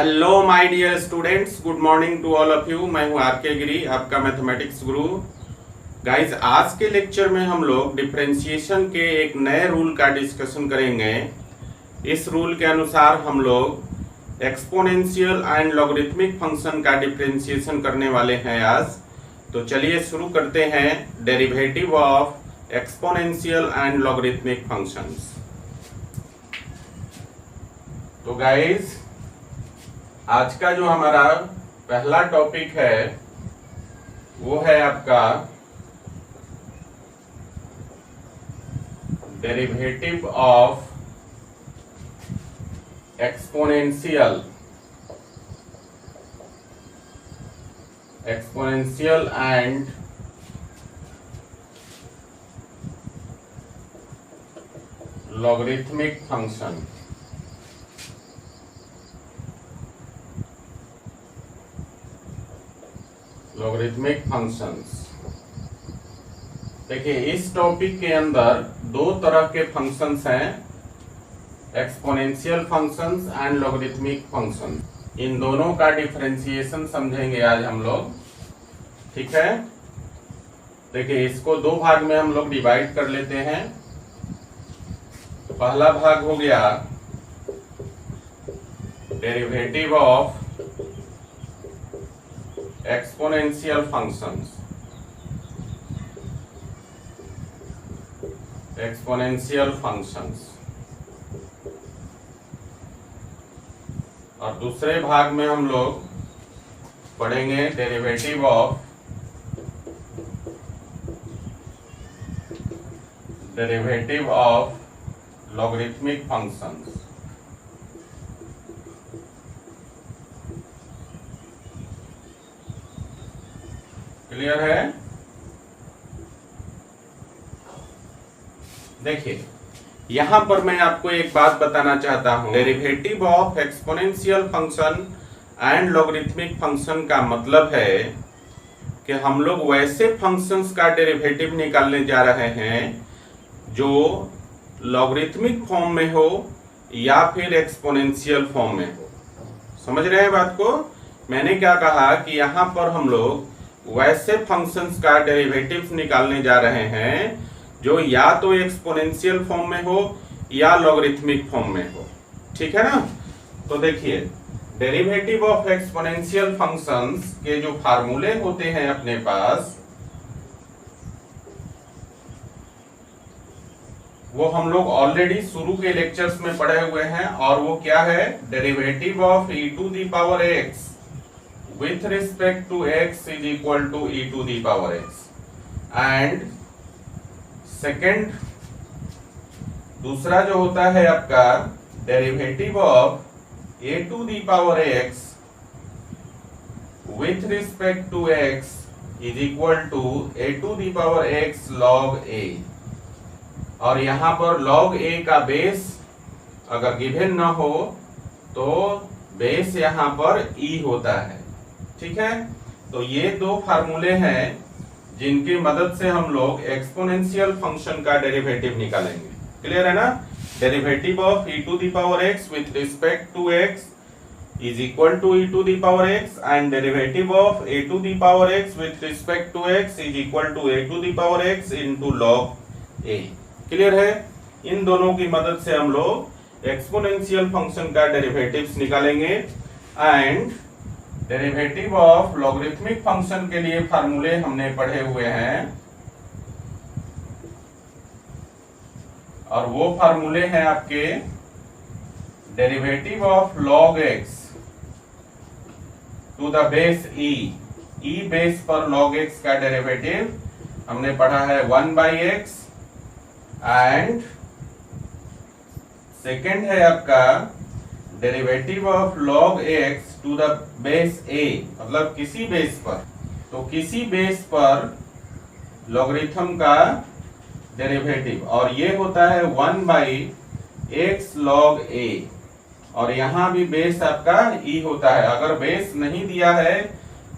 Hello my dear students, good morning to all of you. मैं हूं R K. गिरी, आपका mathematics गुरु। Guys, आज के लेक्चर में हम लोग डिफरेंशिएशन के एक नए रूल का डिस्कशन करेंगे। इस रूल के अनुसार हम लोग एक्सपोनेंशियल एंड लॉगरिथमिक फंक्शन का डिफरेंशिएशन करने वाले हैं आज। तो चलिए शुरू करते हैं derivative of exponential and logarithmic functions. तो गाइस, आज का जो हमारा पहला टॉपिक है वो है आपका derivative of exponential and logarithmic function. Logarithmic functions. देखिए, इस टॉपिक के अंदर दो तरह के फंक्शंस हैं, exponential functions and logarithmic functions. इन दोनों का डिफरेंशिएशन समझेंगे आज हम लोग, ठीक है। देखिए, इसको दो भाग में हम लोग डिवाइड कर लेते हैं। तो पहला भाग हो गया डेरिवेटिव ऑफ एक्सपोनेंशियल फंक्शंस। और दूसरे भाग में हम लोग पढ़ेंगे derivative of logarithmic functions. Clear है? देखिए, यहां पर मैं आपको एक बात बताना चाहता हूं। Derivative of exponential function and logarithmic function का मतलब है कि हम लोग वैसे फंक्शंस का डेरिवेटिव निकालने जा रहे हैं जो लॉगरिथमिक फॉर्म में हो या फिर एक्सपोनेंशियल फॉर्म में हो। समझ रहे हैं बात को? मैंने क्या कहा कि यहां पर हम लोग वैसे फंक्शंस का डेरिवेटिव निकालने जा रहे हैं जो या तो एक्सपोनेंशियल फॉर्म में हो या लॉगरिथमिक फॉर्म में हो, ठीक है ना। तो देखिए, डेरिवेटिव ऑफ एक्सपोनेंशियल फंक्शंस के जो फार्मूले होते हैं अपने पास, वो हम लोग ऑलरेडी शुरू के लेक्चर्स में पढ़े हुए हैं। और वो क्या है? Derivative of e to the power x with respect to x is equal to e to the power x। and second, दूसरा जो होता है आपका derivative of a to the power x with respect to x is equal to a to the power x log a। और यहां पर log a का base अगर गिवन ना हो तो बेस यहां पर e होता है, ठीक है। तो ये दो फार्मूले हैं जिनकी मदद से हम लोग एक्सपोनेंशियल फंक्शन का डेरिवेटिव निकालेंगे। क्लियर है ना? Derivative of e to the power x with respect to x is equal to e to the power x and derivative of a to the power x with respect to x is equal to a to the power x into log a। Clear है? इन दोनों की मदद से हम लोग exponential function का derivatives निकालेंगे। And derivative of logarithmic function के लिए फार्मूले हमने पढ़े हुए हैं, और वो फार्मूले हैं आपके derivative of log x to the base e base पर log x का डेरिवेटिव हमने पढ़ा है 1/x। एंड सेकेंड है आपका derivative of log x to the base a, मतलब किसी बेस पर। तो किसी बेस पर लॉगरिथम का डेरिवेटिव, और ये होता है 1/x log a। और यहां भी बेस आपका e होता है। अगर बेस नहीं दिया है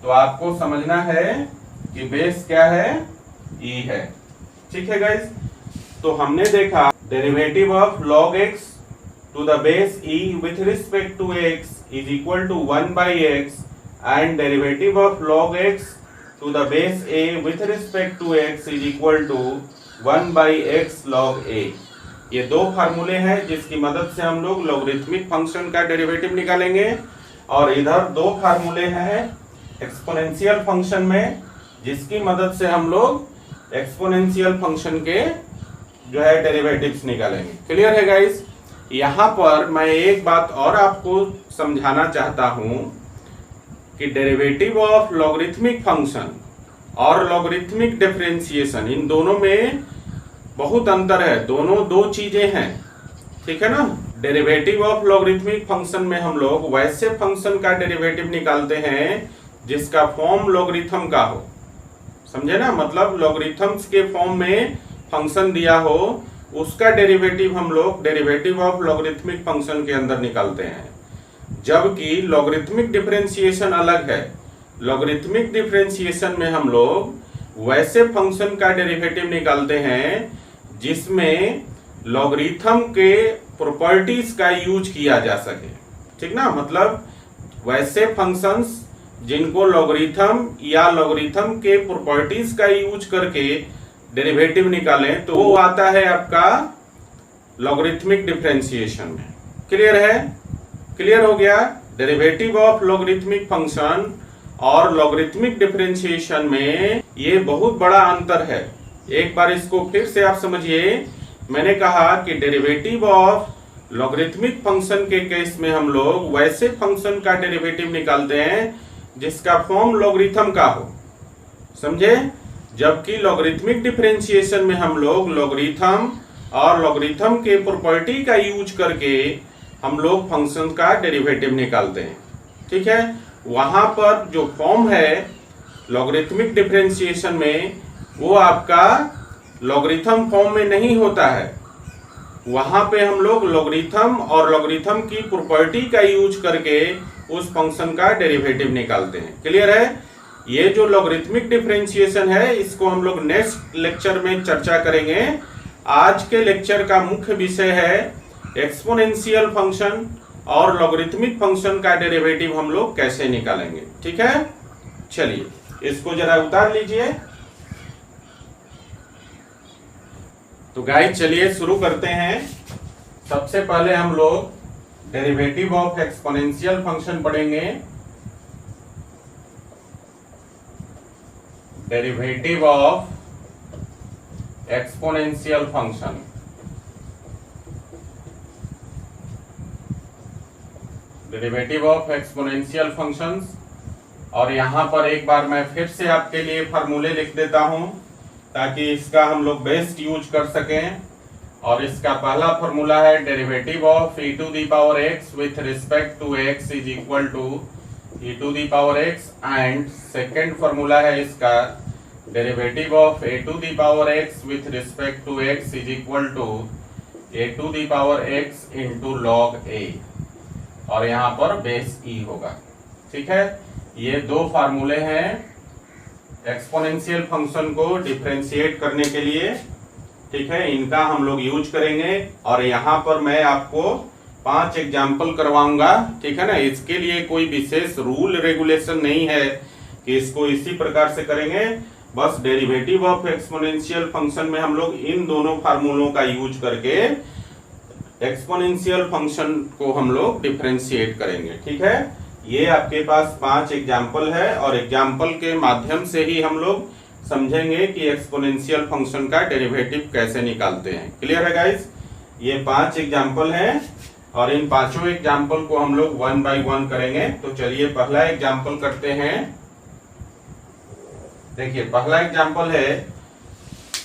तो आपको समझना है कि बेस क्या है? e है, ठीक है गाइस। तो हमने देखा derivative of log x to the base e with respect to x is equal to 1 by x and derivative of log x to the base a with respect to x is equal to 1 by x log a। ये दो फार्मूले हैं जिसकी मदद से हम लोग logarithmic function का डेरिवेटिव निकालेंगे, और इधर दो फार्मूले हैं एक्सपोनेंशियल फंक्शन में जिसकी मदद से हम लोग एक्सपोनेंशियल फंक्शन के जो है डेरिवेटिव्स निकालेंगे। क्लियर है गाइस? यहाँ पर मैं एक बात और आपको समझाना चाहता हूं कि डेरिवेटिव ऑफ लॉगरिथमिक फंक्शन और लॉगरिथमिक डिफरेंशिएशन, इन दोनों में बहुत अंतर है, दोनों दो चीजें हैं, ठीक है ना। डेरिवेटिव ऑफ लॉगरिथमिक फंक्शन में हम लोग वैसे फंक्शन का डेरिवेटिव निकालते हैं जिसका फॉर्म लॉगरिथम का हो, समझे ना, मतलब लॉगरिथम्स के फॉर्म में फंक्शन दिया हो उसका डेरिवेटिव हम लोग डेरिवेटिव ऑफ लॉगरिथमिक फंक्शन के अंदर निकालते हैं, जबकि लॉगरिथमिक डिफरेंशिएशन अलग है। लॉगरिथमिक डिफरेंशिएशन में हम लोग वैसे फंक्शन का डेरिवेटिव निकालते हैं जिसमें लॉगरिथम के प्रॉपर्टीज का यूज किया जा सके, ठीक ना, मतलब वैसे फंक्शंस जिनको लॉगरिथम या लॉगरिथम के प्रॉपर्टीज का यूज करके डेरिवेटिव निकालें तो वो आता है आपका लॉगरिथमिक डिफरेंशिएशन में। क्लियर है? क्लियर हो गया? डेरिवेटिव ऑफ लॉगरिथमिक फंक्शन और लॉगरिथमिक डिफरेंशिएशन में ये बहुत बड़ा अंतर है। एक बार इसको फिर से आप समझिए। मैंने कहा कि डेरिवेटिव ऑफ लॉगरिथमिक फंक्शन के केस में हम लोग वैसे फंक्शन का डेरिवेटिव निकालते हैं जिसका फॉर्म लॉगरिथम का हो, समझे, जबकि लॉगरिथमिक डिफरेंशिएशन में हम लोग लॉगरिथम और लॉगरिथम के प्रॉपर्टी का यूज करके हम लोग फंक्शन का डेरिवेटिव निकालते हैं, ठीक है। वहां पर जो फॉर्म है लॉगरिथमिक डिफरेंशिएशन में वो आपका लॉगरिथम फॉर्म में नहीं होता है, वहां पे हम लोग लॉगरिथम और लॉगरिथम की प्रॉपर्टी का यूज करके उस फंक्शन का डेरिवेटिव निकालते हैं। क्लियर है? ये जो लॉगरिथमिक डिफरेंशिएशन है इसको हम लोग नेक्स्ट लेक्चर में चर्चा करेंगे। आज के लेक्चर का मुख्य विषय है एक्सपोनेंशियल फंक्शन और लॉगरिथमिक फंक्शन का डेरिवेटिव हम लोग कैसे निकालेंगे, ठीक है। चलिए इसको जरा उतार लीजिए। तो गाइस चलिए शुरू करते हैं। सबसे पहले हम लोग डेरिवेटिव ऑफ एक्सपोनेंशियल फंक्शन पढ़ेंगे। Derivative of exponential function, derivative of exponential functions. और यहां पर एक बार मैं फिर से आपके लिए फार्मूले लिख देता हूं ताकि इसका हम लोग बेस्ट यूज कर सकें। और इसका पहला फार्मूला है derivative of e to the power x with respect to x is equal to e to the power x, and second formula है इसका derivative of a to the power x with respect to x is equal to a to the power x into log a, और यहाँ पर base e होगा, ठीक है। ये दो फार्मूले हैं एक्सपोनेंशियल फंक्शन को डिफरेंशिएट करने के लिए, ठीक है, इनका हम लोग यूज करेंगे। और यहाँ पर मैं आपको 5 एग्जाम्पल करवाऊंगा, ठीक है ना। इसके लिए कोई विशेष रूल रेगुलेशन नहीं है कि इसको इसी प्रकार से करेंगे, बस डेरिवेटिव ऑफ एक्सपोनेंशियल फंक्शन में हम लोग इन दोनों फार्मूलों का यूज करके एक्सपोनेंशियल फंक्शन को हम लोग डिफरेंशिएट करेंगे, ठीक है। ये आपके पास 5 एग्जाम्पल है और एग्जाम्पल के माध्यम से ही हम लोग समझेंगे कि एक्सपोनेंशियल फंक्शन का डेरिवेटिव कैसे निकालते हैं। क्लियर है गाइस? ये 5 एग्जाम्पल हैं और इन पांचों एग्जाम्पल को हम लोग 1 बाय 1 करेंगे। तो चलिए पहला एग्जाम्पल करते हैं। देखिए पहला एग्जाम्पल है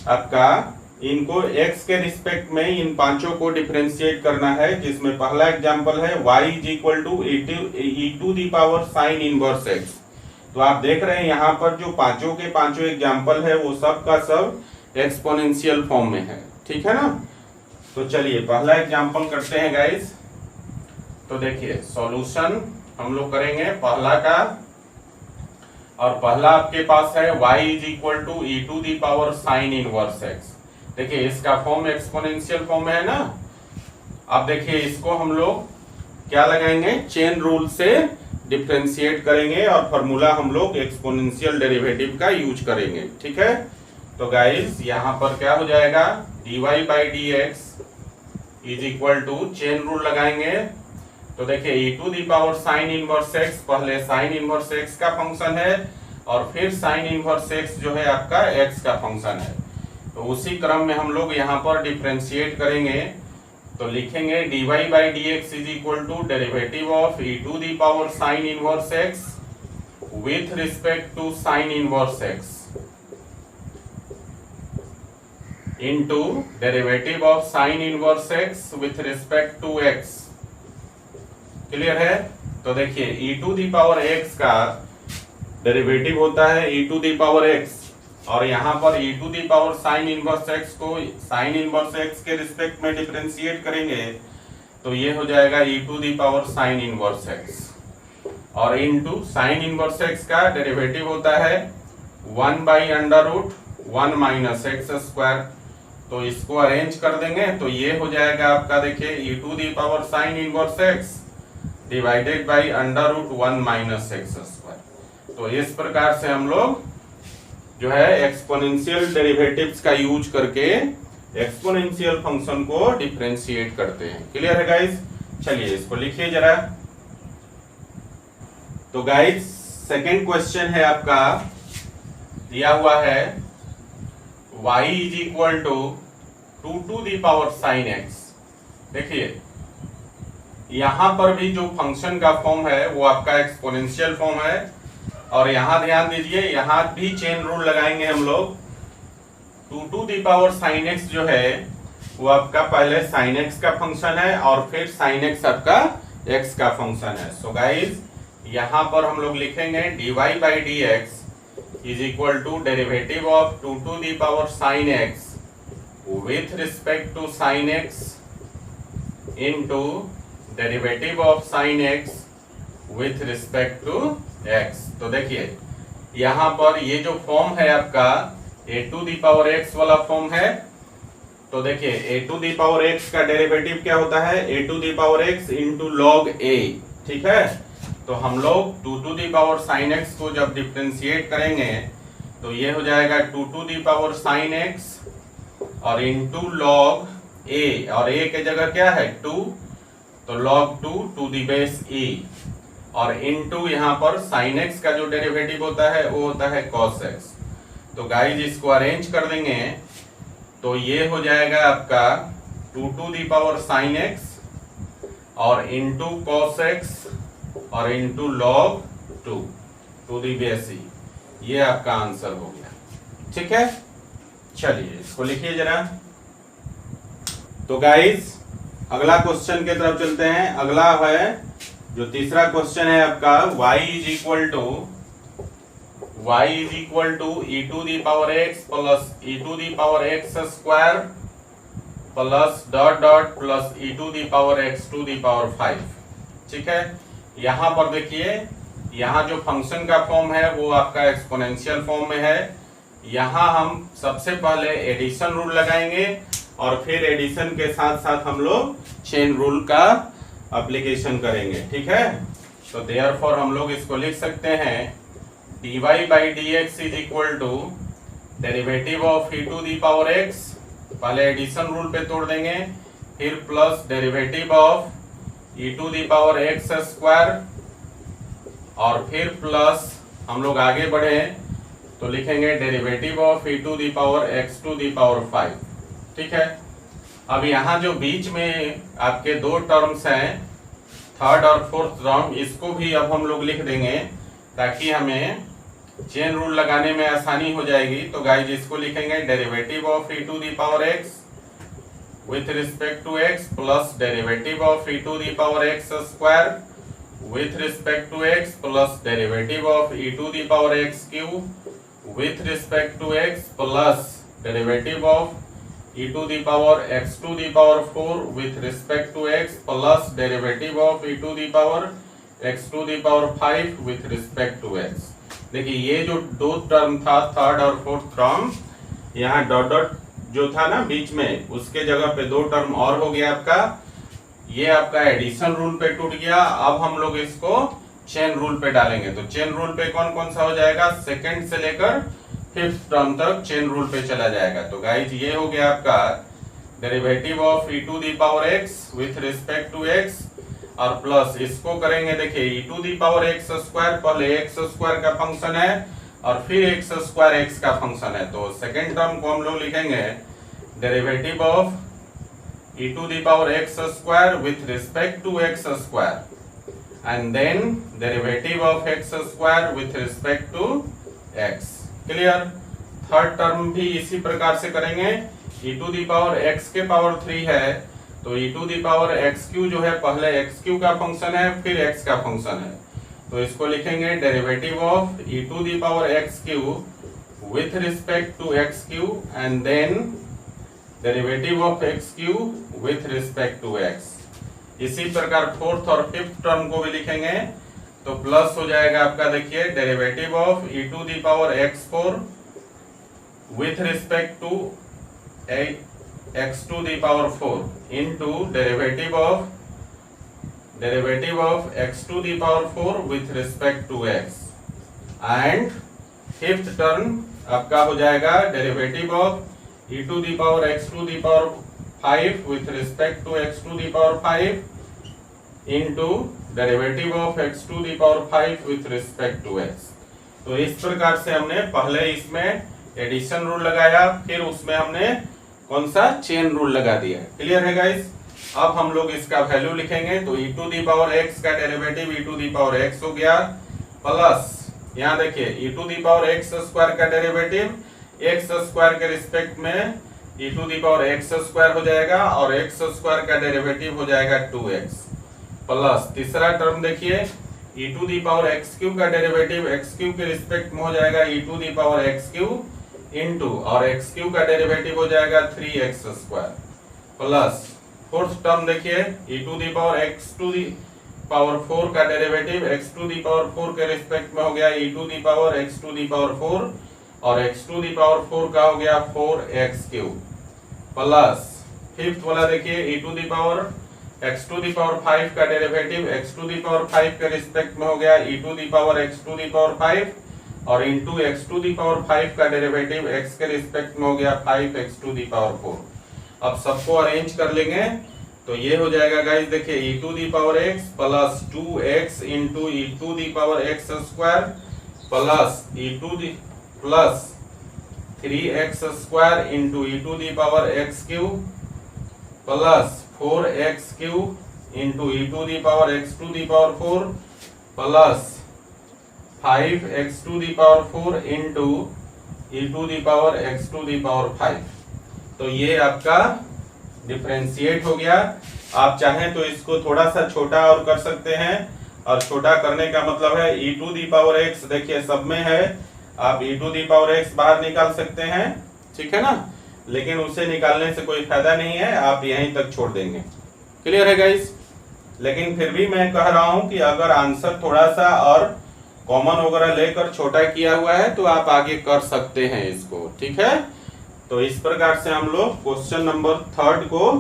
आपका, इनको x के रिस्पेक्ट में इन पांचों को डिफरेंशिएट करना है, जिसमें पहला एग्जांपल है y is equal to e to the power sine inverse x। तो आप देख रहे हैं यहाँ पर जो पांचों के पांचों एग्जांपल है वो सब का सब एक्सपोनेंशियल फॉर्म में है, ठीक है ना। तो चलिए पहला एग्जांपल करते हैं गाइस। तो देखिए सॉल्यूशन हम लोग करेंगे पहला का, और पहला आपके पास है y is equal to e to the power sine inverse x। देखिए इसका फॉर्म एक्सपोनेंशियल फॉर्म है ना, अब देखिए इसको हम लोग क्या लगाएंगे, चेन रूल से डिफरेंशिएट करेंगे और फॉर्मूला हम लोग एक्सपोनेंशियल डेरिवेटिव का यूज करेंगे। ठीक है, तो गाइस यहाँ पर क्या हो जाएगा, dy by d x is equal to, chain rule लगाएंगे तो देखिए e to the power sine inverse x, पहले साइन इनवर्स एक्स का फंक्शन है और फिर साइन इनवर्स एक्स जो है आपका x का फंक्शन है। तो उसी क्रम में हम लोग यहाँ पर डिफरेंशिएट करेंगे तो लिखेंगे dy by d x is equal to derivative of e to the power sine inverse x with respect to sine inverse x into derivative of sine inverse x with respect to x। Clear है? तो देखिए e to the power x का derivative होता है e to the power x और यहाँ पर e to the power sine inverse x को साइन इनवर्स x के रिस्पेक्ट में डिफरेंशिएट करेंगे तो ये हो जाएगा e to the power sine inverse x और इनटू साइन इनवर्स x का डेरिवेटिव होता है 1 by under root 1 minus x square. तो इसको अरेंज कर देंगे तो ये हो जाएगा आपका देखिए e to the power sine inverse x divided by under root 1 minus x square. तो इस प्रकार से हम लोग जो है एक्सपोनेंशियल डेरिवेटिव्स का यूज करके एक्सपोनेंशियल फंक्शन को डिफरेंशिएट करते हैं। क्लियर है गाइस? चलिए इसको लिखिए जरा। तो गाइस सेकेंड क्वेश्चन है आपका, दिया हुआ है y is equal to 2 to the power sine x। देखिए यहां पर भी जो फंक्शन का फॉर्म है वो आपका एक्सपोनेंशियल फॉर्म है और यहां ध्यान दीजिए यहां भी चेन रूल लगाएंगे हम लोग। 2 to the power sine x जो है वो आपका पहले साइन x का फंक्शन है और फिर साइन x आपका x का फंक्शन है। सो गाइस यहां पर हम लोग लिखेंगे dy by d x is equal to derivative of 2 to the power sine x with respect to sine x into derivative of sine x with respect to x। तो देखिए यहाँ पर ये जो फॉर्म है आपका a to the power x वाला form है। तो देखिए a to the power x का डेरिवेटिव क्या होता है, a to the power x into log a। ठीक है, तो हम लोग 2 to the power sine x को जब डिफरेंशिएट करेंगे तो ये हो जाएगा 2 to the power sine x और इंटू लॉग a और a के जगह क्या है 2 तो log 2 to the base e और इनटू यहाँ पर sin x का जो डेरिवेटिव होता है वो होता है cos x। तो गाइस इसको अरेंज कर देंगे तो ये हो जाएगा आपका 2 to the power sin x और इनटू cos x और into log 2 to the base e। ये आपका आंसर हो गया। ठीक है, चलिए इसको लिखिए जरा। तो गाइस अगला क्वेश्चन की तरफ चलते हैं। अगला है जो तीसरा क्वेश्चन है आपका y is equal to e to the power x plus e to the power x square plus dot dot plus e to the power x to the power 5। ठीक है, यहाँ पर देखिए यहाँ जो फंक्शन का फॉर्म है वो आपका एक्सपोनेंशियल फॉर्म में है। यहाँ हम सबसे पहले एडिशन रूल लगाएंगे और फिर एडिशन के साथ साथ हम लोग चेन रूल का एप्लीकेशन करेंगे। ठीक है, तो देयरफॉर हम लोग इसको लिख सकते हैं dy by d x is equal to derivative of e to the power x, पहले एडिशन रूल पे तोड़ देंगे, फिर plus derivative of e to the power x square और फिर प्लस हम लोग आगे बढ़े तो लिखेंगे derivative of e to the power x to the power 5। ठीक है, अब यहाँ जो बीच में आपके दो टर्म्स हैं थर्ड और फोर्थ टर्म, इसको भी अब हम लोग लिख देंगे ताकि हमें चेन रूल लगाने में आसानी हो जाएगी। तो गाइस इसको लिखेंगे derivative of e to the power x with respect to x plus derivative of e to the power x square with respect to x plus derivative of e to the power x cube with respect to x plus derivative of e to the power x to the power 4 with respect to x plus derivative of e to the power x to the power 5 with respect to x। देखिए ये जो दो term था third और fourth term, यहाँ dot dot जो था ना बीच में उसके जगह पे दो टर्म और हो गया आपका ये आपका एडिशन रूल पे टूट गया। अब हम लोग इसको चेन रूल पे डालेंगे। तो चेन रूल पे कौन कौन सा हो जाएगा, सेकंड से लेकर फिफ्थ टर्म तक चेन रूल पे चला जाएगा। तो गाइज ये हो गया आपका derivative of e to the power x with respect to x, और प्लस इसको करेंगे, देखिए e to the power x square, पहले x स्क्वायर का फंक्शन है और फिर x स्क्वायर x का फंक्शन है। तो सेकंड टर्म को हम लोग लिखेंगे derivative of e to the power x square with respect to x square and then derivative of x square with respect to x। Clear. Third term भी इसी प्रकार से करेंगे। e to the power x के power 3 है, तो e to the power x cube जो है पहले एक्स क्यू का फंक्शन है फिर x का फंक्शन है, तो इसको लिखेंगे derivative of e to the power x cube with respect to x cube and then derivative of x cube with respect to x। इसी प्रकार फोर्थ और फिफ्थ टर्म को भी लिखेंगे। तो प्लस हो जाएगा आपका, देखिए derivative of e to the power x4 with respect to x to the power 4 into derivative of x to the power 4 with respect to x, and fifth term आपका हो जाएगा derivative of e to the power x to the power 5 with respect to x to the power 5 into derivative of x to the power 5 with respect to x। तो इस प्रकार से हमने पहले इसमें एडिशन रूल लगाया, फिर उसमें हमने कौन सा चेन रूल लगा दिया। क्लियर है गाइस। अब हम लोग इसका वैल्यू लिखेंगे। तो e to the power x का derivative e to the power x हो गया, प्लस यहाँ देखिए e to the power x square का डेरिवेटिव x स्क्वायर के रिस्पेक्ट में e to the power x square हो जाएगा और x स्क्वायर का डेरिवेटिव हो जाएगा 2x, प्लस तीसरा टर्म देखिए e to the power x cube का डेरिवेटिव x क्यू के रिस्पेक्ट में हो जाएगा e to the power x cube into, और एक्स क्यू का डेरिवेटिव हो जाएगा 3x square, plus fourth term देखिए e to the power x to the power 4 का derivative x to the power 4 के रिस्पेक्ट में हो गया e to the power x to the power 4 और x टू दी पावर 4 का हो गया 4x क्यूब, प्लस फिफ्थ वाला देखिए e to the power x to the power 5 का derivative x to the power 5 के रिस्पेक्ट में हो गया e to the power x to the power 5 और into x to the power 5 का derivative x के रिस्पेक्ट में हो गया 5x टू दी पावर 4। अब सबको अरेंज कर लेंगे तो ये हो जाएगा गाइस, देखिए e to the power x plus 2x into e to the power x square plus plus 3x square into e to the power x cube plus 4x cube into e to the power x to the power 4 plus 5x to the power 4 into e to the power x to the power 5। तो ये आपका differentiate हो गया। आप चाहें तो इसको थोड़ा सा छोटा और कर सकते हैं, और छोटा करने का मतलब है e to the power x, देखिए सब में है, आप e to the power x बाहर निकाल सकते हैं, ठीक है ना, लेकिन उसे निकालने से कोई फायदा नहीं है, आप यहीं तक छोड़ देंगे। क्लियर है गाइस। लेकिन फिर भी मैं कह रहा हूं कि अगर आंसर थोड़ा सा और कॉमन वगैरह लेकर छोटा किया हुआ है तो आप आगे कर सकते हैं इसको, ठीक है। तो इस प्रकार से हम लोग क्वेश्चन नंबर 3 को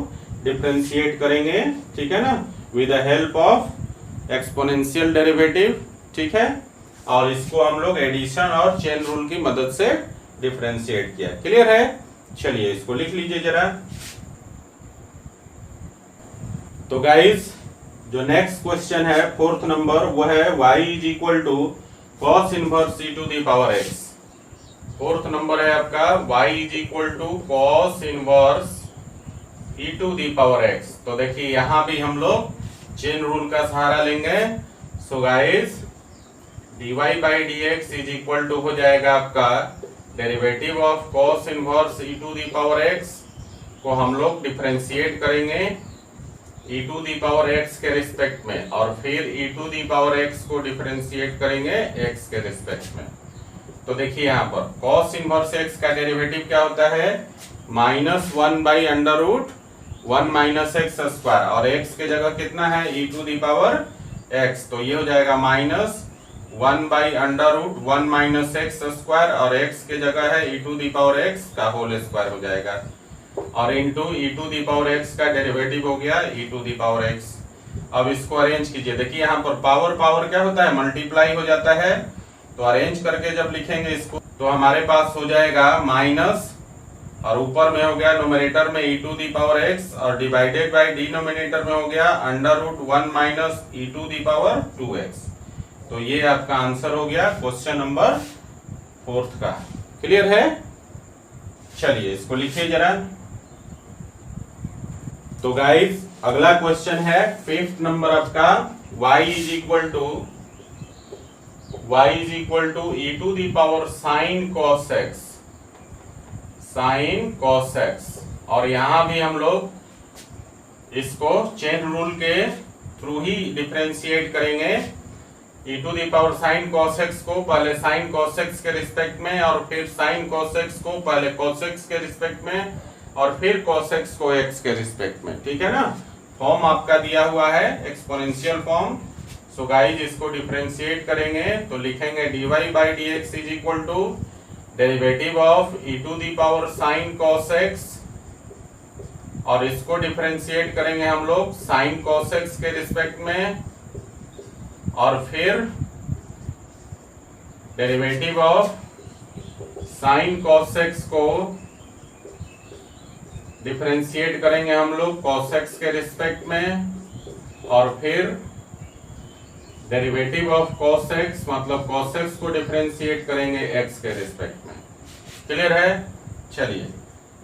डिफरेंशिएट करेंगे, ठीक है ना, with the help of exponential derivative, ठीक है, और इसको हम लोग एडिशन और चेन रूल की मदद से डिफरेंशिएट किया। क्लियर है। चलिए इसको लिख लीजिए जरा। तो गाइस जो नेक्स्ट क्वेश्चन है फोर्थ नंबर, वो है y is equal to cos inverse e to the power x। Fourth number है आपका y is equal to cos inverse e to the power x। तो देखिए यहां भी हम लोग चेन रूल का सहारा लेंगे। So guys dy by dx is equal to हो जाएगा आपका derivative of cos inverse e to the power x को हम लोग डिफरेंशिएट करेंगे e to the power x के रिस्पेक्ट में, और फिर e to the power x को डिफरेंशिएट करेंगे x के रिस्पेक्ट में। तो देखिए यहाँ पर cos इनवर्स x का डेरिवेटिव क्या होता है, -1 by under root 1 minus x square, और x के जगह कितना है e to the power x, तो ये हो जाएगा -1 by under root 1 minus x square, और x के जगह है e to the power x का होल स्क्वायर हो जाएगा। और into e to the power x का डेरिवेटिव हो गया e to the power x. अब इसको अरेंज कीजिए, देखिए यहाँ पर पावर पावर क्या होता है, मल्टीप्लाई हो जाता है। तो अरेंज करके जब लिखेंगे इसको तो हमारे पास हो जाएगा माइनस, और ऊपर में हो गया न्यूमरेटर में e to the power x, और डिवाइडेड बाय डिनोमिनेटर में हो गया under root 1 minus e to the power 2x। तो ये आपका आंसर हो गया क्वेश्चन नंबर 4 का। क्लियर है? चलिए इसको लिखिए जरा। तो गाइस अगला क्वेश्चन है 5th नंबर आपका, y is equal to E to the power sine cos x, sine cos x. और यहां भी हम लोग इसको चेन रूल के थ्रू ही डिफरेंशिएट करेंगे। E to the power sine cos x को पहले साइन कॉस एक्स के रिस्पेक्ट में, और फिर साइन कॉस एक्स को पहले कॉस एक्स के रिस्पेक्ट में, और फिर cos x को x के रिस्पेक्ट में। ठीक है ना? फॉर्म आपका दिया हुआ है एक्सपोनेंशियल फॉर्म। सो गाइस इसको डिफरेंशिएट करेंगे तो लिखेंगे dy by d x is equal to derivative of e to the power sine cos x, और इसको डिफरेंशिएट करेंगे हम लोग साइन cos x के रिस्पेक्ट में, और फिर derivative of sine cos x को डिफरेंशिएट करेंगे हम लोग cos x के रिस्पेक्ट में, और फिर डेरिवेटिव ऑफ cos x मतलब cos x को डिफरेंशिएट करेंगे x के रिस्पेक्ट में। क्लियर है? चलिए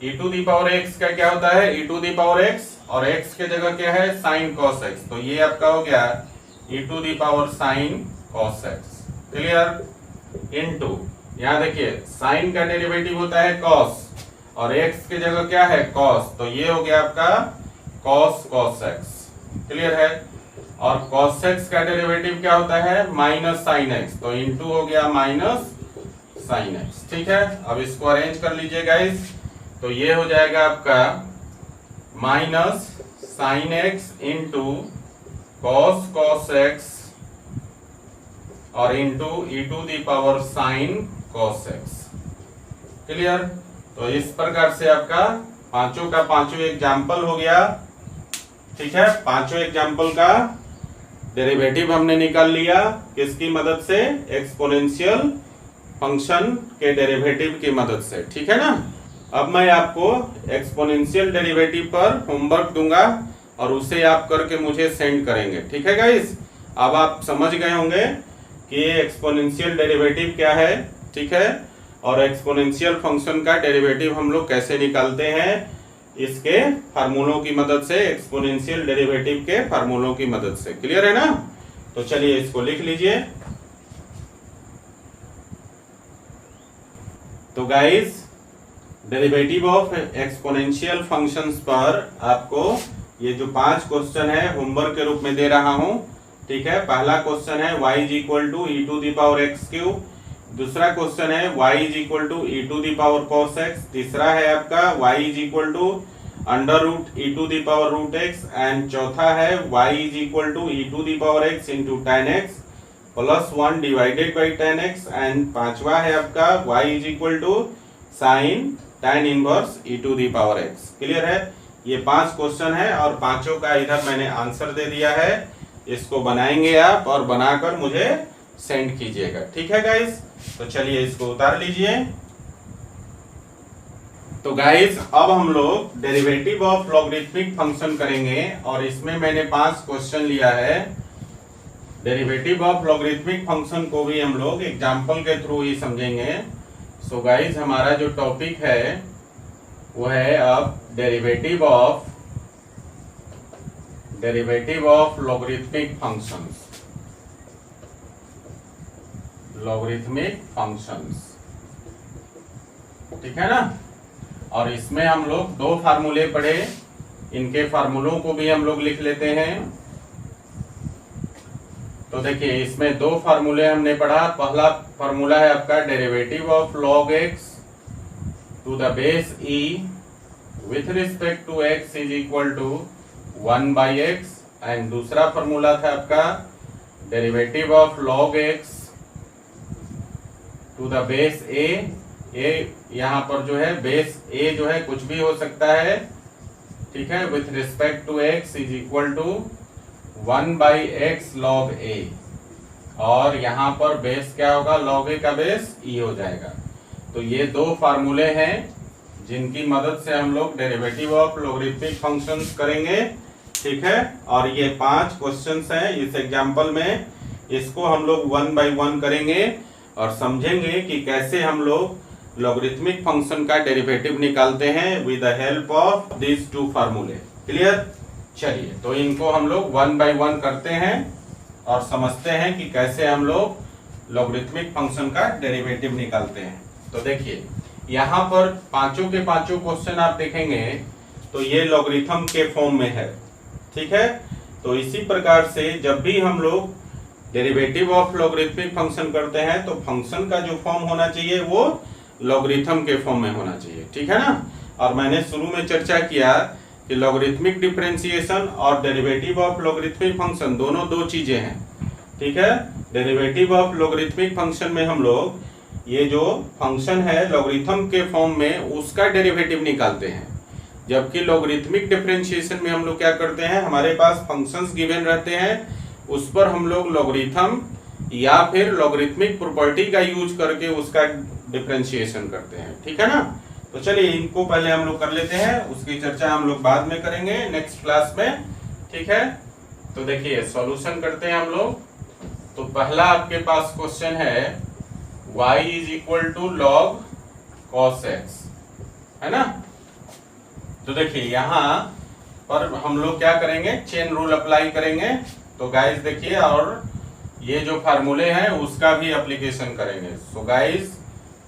e to the power x का क्या होता है, e to the power x, और x के जगह क्या है साइन cos x, तो ये आपका हो गया e to the power sine cos x। Clear? Into यहाँ देखिए साइन का डेरिवेटिव होता है cos, और x की जगह क्या है cos, तो ये हो गया आपका cos x। क्लियर है? और cos x का डेरिवेटिव क्या होता है माइनस साइन x, तो इनटू हो गया माइनस साइन x। ठीक है? अब इसको अरेंज कर लीजिए गाइस, तो ये हो जाएगा आपका minus sine x into cos x, और into e to the power sine cos x। Clear? तो इस प्रकार से आपका पांचों का पांचों एग्जाम्पल हो गया। ठीक है? पांचों एग्जाम्पल का डेरिवेटिव हमने निकाल लिया किसकी मदद से, एक्सपोनेंशियल फंक्शन के डेरिवेटिव की मदद से। ठीक है ना? अब मैं आपको एक्सपोनेंशियल डेरिवेटिव पर होमवर्क दूंगा और उसे आप करके मुझे सेंड करेंगे। ठीक है गाइस? अब आप समझ गए होंगे कि एक्सपोनेंशियल डेरिवेटिव क्या है। ठीक है? और एक्सपोनेंशियल फंक्शन का डेरिवेटिव हम लोग कैसे निकालते हैं, इसके फार्मूलों की मदद से, एक्सपोनेंशियल डेरिवेटिव के फार्मूलों की मदद से। क्लियर है ना? तो चलिए इसको लिख लीजिए। तो guys derivative of exponential functions पर आपको ये जो 5 क्वेश्चन है होमवर्क के रूप में दे रहा हूं। ठीक है? पहला क्वेश्चन है y is equal to E to the power x cube, दूसरा क्वेश्चन है y is equal to E to the power cos x, तीसरा है आपका y is equal to under root e to the power root x, and चौथा है y is equal to E to the power x into ten x plus 1 divided by ten x, and पांचवा है आपका y is equal to sign tan inverse e to the power x। Clear है? ये 5 question है और पांचों का इधर मैंने आंसर दे दिया है। इसको बनाएंगे आप और बनाकर मुझे सेंड कीजिएगा। ठीक है गाइस? तो चलिए इसको उतार लीजिए। तो गाइस अब हम लोग डेरिवेटिव ऑफ लॉगरिथमिक फंक्शन करेंगे, और इसमें मैंने 5 क्वेश्चन लिया है। डेरिवेटिव ऑफ लॉगरिथमिक फंक्शन को भी हम लोग एग्जांपल के थ्रू ही समझेंगे। सो गाइस हमारा जो टॉपिक है वो है अब derivative of logarithmic functions, logarithmic functions. ठीक है ना? और इसमें हम लोग 2 फार्मूले पढ़े, इनके फार्मूलों को भी हम लोग लिख लेते हैं। तो देखिए इसमें 2 फार्मूले हमने पढ़ा। पहला फार्मूला है आपका derivative of log x to the base e with respect to x is equal to 1 by x, and दूसरा फार्मूला था आपका derivative of log x to the base a a यहाँ पर जो है बेस ए जो है कुछ भी हो सकता है, ठीक है, with respect to x is equal to 1/x log a, और यहाँ पर बेस क्या होगा, log a का बेस e हो जाएगा। तो ये दो फार्मूले हैं जिनकी मदद से हम लोग डेरिवेटिव ऑफ लॉगरिथमिक फंक्शंस करेंगे, ठीक है। और ये 5 क्वेश्चंस हैं इस एग्जाम्पल में, इसको हम लोग 1 बाय 1 करेंगे और समझेंगे कि कैसे हम लोग लॉगरिथमिक फंक्शन का डेरिवेटिव निकालते हैं with the help of this 2 फार्मूले। क्लियर? चलिए, तो इनको हम लोग 1 बाय 1 करते हैं और समझते हैं कि कैसे हम लोग लॉगरिथमिक फंक्शन का डेरिवेटिव निकालते हैं। तो देखिए, यहाँ पर पांचों के पांचों क्वेश्चन आप देखेंगे तो ये लॉगरिथम के फॉर्म में है, ठीक है। तो इसी प्रकार से जब भी हम लोग डेरिवेटिव ऑफ लॉगरिथमिक फंक्शन करते हैं तो फंक्शन का जो फॉर्म होना चाहिए वो लॉगरिथम के फॉर्म में होना चाहिए, ठीक है ना। और मैंने शुरू में चर्चा किया कि लॉगरिथमिक डिफरेंशिएशन और डेरिवेटिव ऑफ लॉगरिथमिक फंक्शन दोनों दो चीजें हैं, ठीक है। डेरिवेटिव ऑफ लॉगरिथमिक फंक्शन में हम लोग ये जो फंक्शन है लॉगरिथम के फॉर्म में उसका डेरिवेटिव निकालते हैं, जबकि लॉगरिथमिक डिफरेंशिएशन में हम लोग क्या करते हैं, हमारे पास फंक्शंस गिवन रहते हैं, उस पर हम लोग लॉगरिथम या फिर लॉगरिथमिक प्रॉपर्टी का यूज करके उसका डिफरेंशिएशन करते हैं, ठीक है ना। तो चलिए इनको पहले हम लोग कर लेते हैं, उसकी चर्चा हम लोग बाद में करेंगे नेक्स्ट क्लास में, ठीक है। तो देखिए सॉल्यूशन करते हैं हम लोग। तो पहला आपके पास क्वेश्चन है y is equal to log cos x, है ना। तो देखिए यहाँ पर हम लोग क्या करेंगे, चेन रूल अप्लाई करेंगे। तो गाइस देखिए, और ये जो फार्मूले हैं उसका भी एप्लीकेशन करेंगे। सो गाइस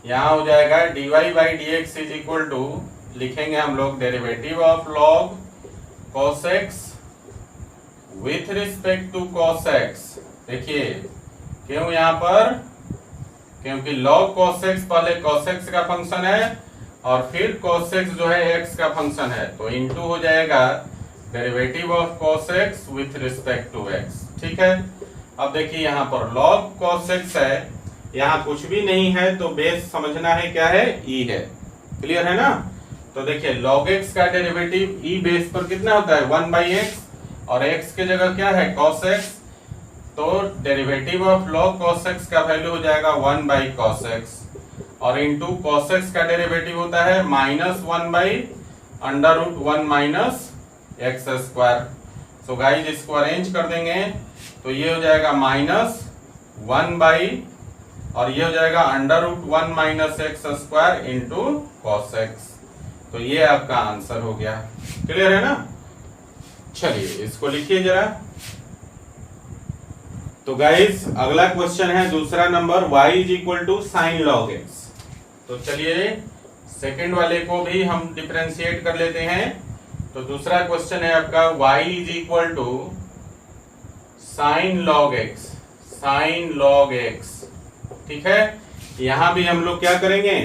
यहाँ हो जाएगा dy by d x is equal to, लिखेंगे हम लोग derivative of log cos x with respect to cos x। देखिए क्यों यहाँ पर, क्योंकि log cos x पहले cos x का फंक्शन है और फिर cos x जो है x का फंक्शन है, तो इनटू हो जाएगा derivative of cos x with respect to x, ठीक है। अब देखिए यहाँ पर log cos x है, यहाँ कुछ भी नहीं है तो बेस समझना है क्या है, e है। क्लियर है ना। तो देखिए log x का डेरिवेटिव e बेस पर कितना होता है, 1/x, और x के जगह क्या है, cos x, तो derivative of log cos x का वैल्यू हो जाएगा 1/cos x, और इनटू cos x का डेरिवेटिव होता है -1/√1 माइनस एक्स स्क्वायर। सो गाइस इसको अरेंज कर देंगे तो ये हो जाएगा -1 और ये हो जाएगा √1 minus x square into cos x। तो ये आपका आंसर हो गया। क्लियर है ना। चलिए इसको लिखिए जरा। तो गाइस अगला क्वेश्चन है दूसरा number, y is equal to sine log x। तो चलिए सेकंड वाले को भी हम डिफरेंशिएट कर लेते हैं। तो दूसरा क्वेश्चन है आपका y is equal to sine log x, sine log x, ठीक है। यहां भी हम लोग क्या करेंगे,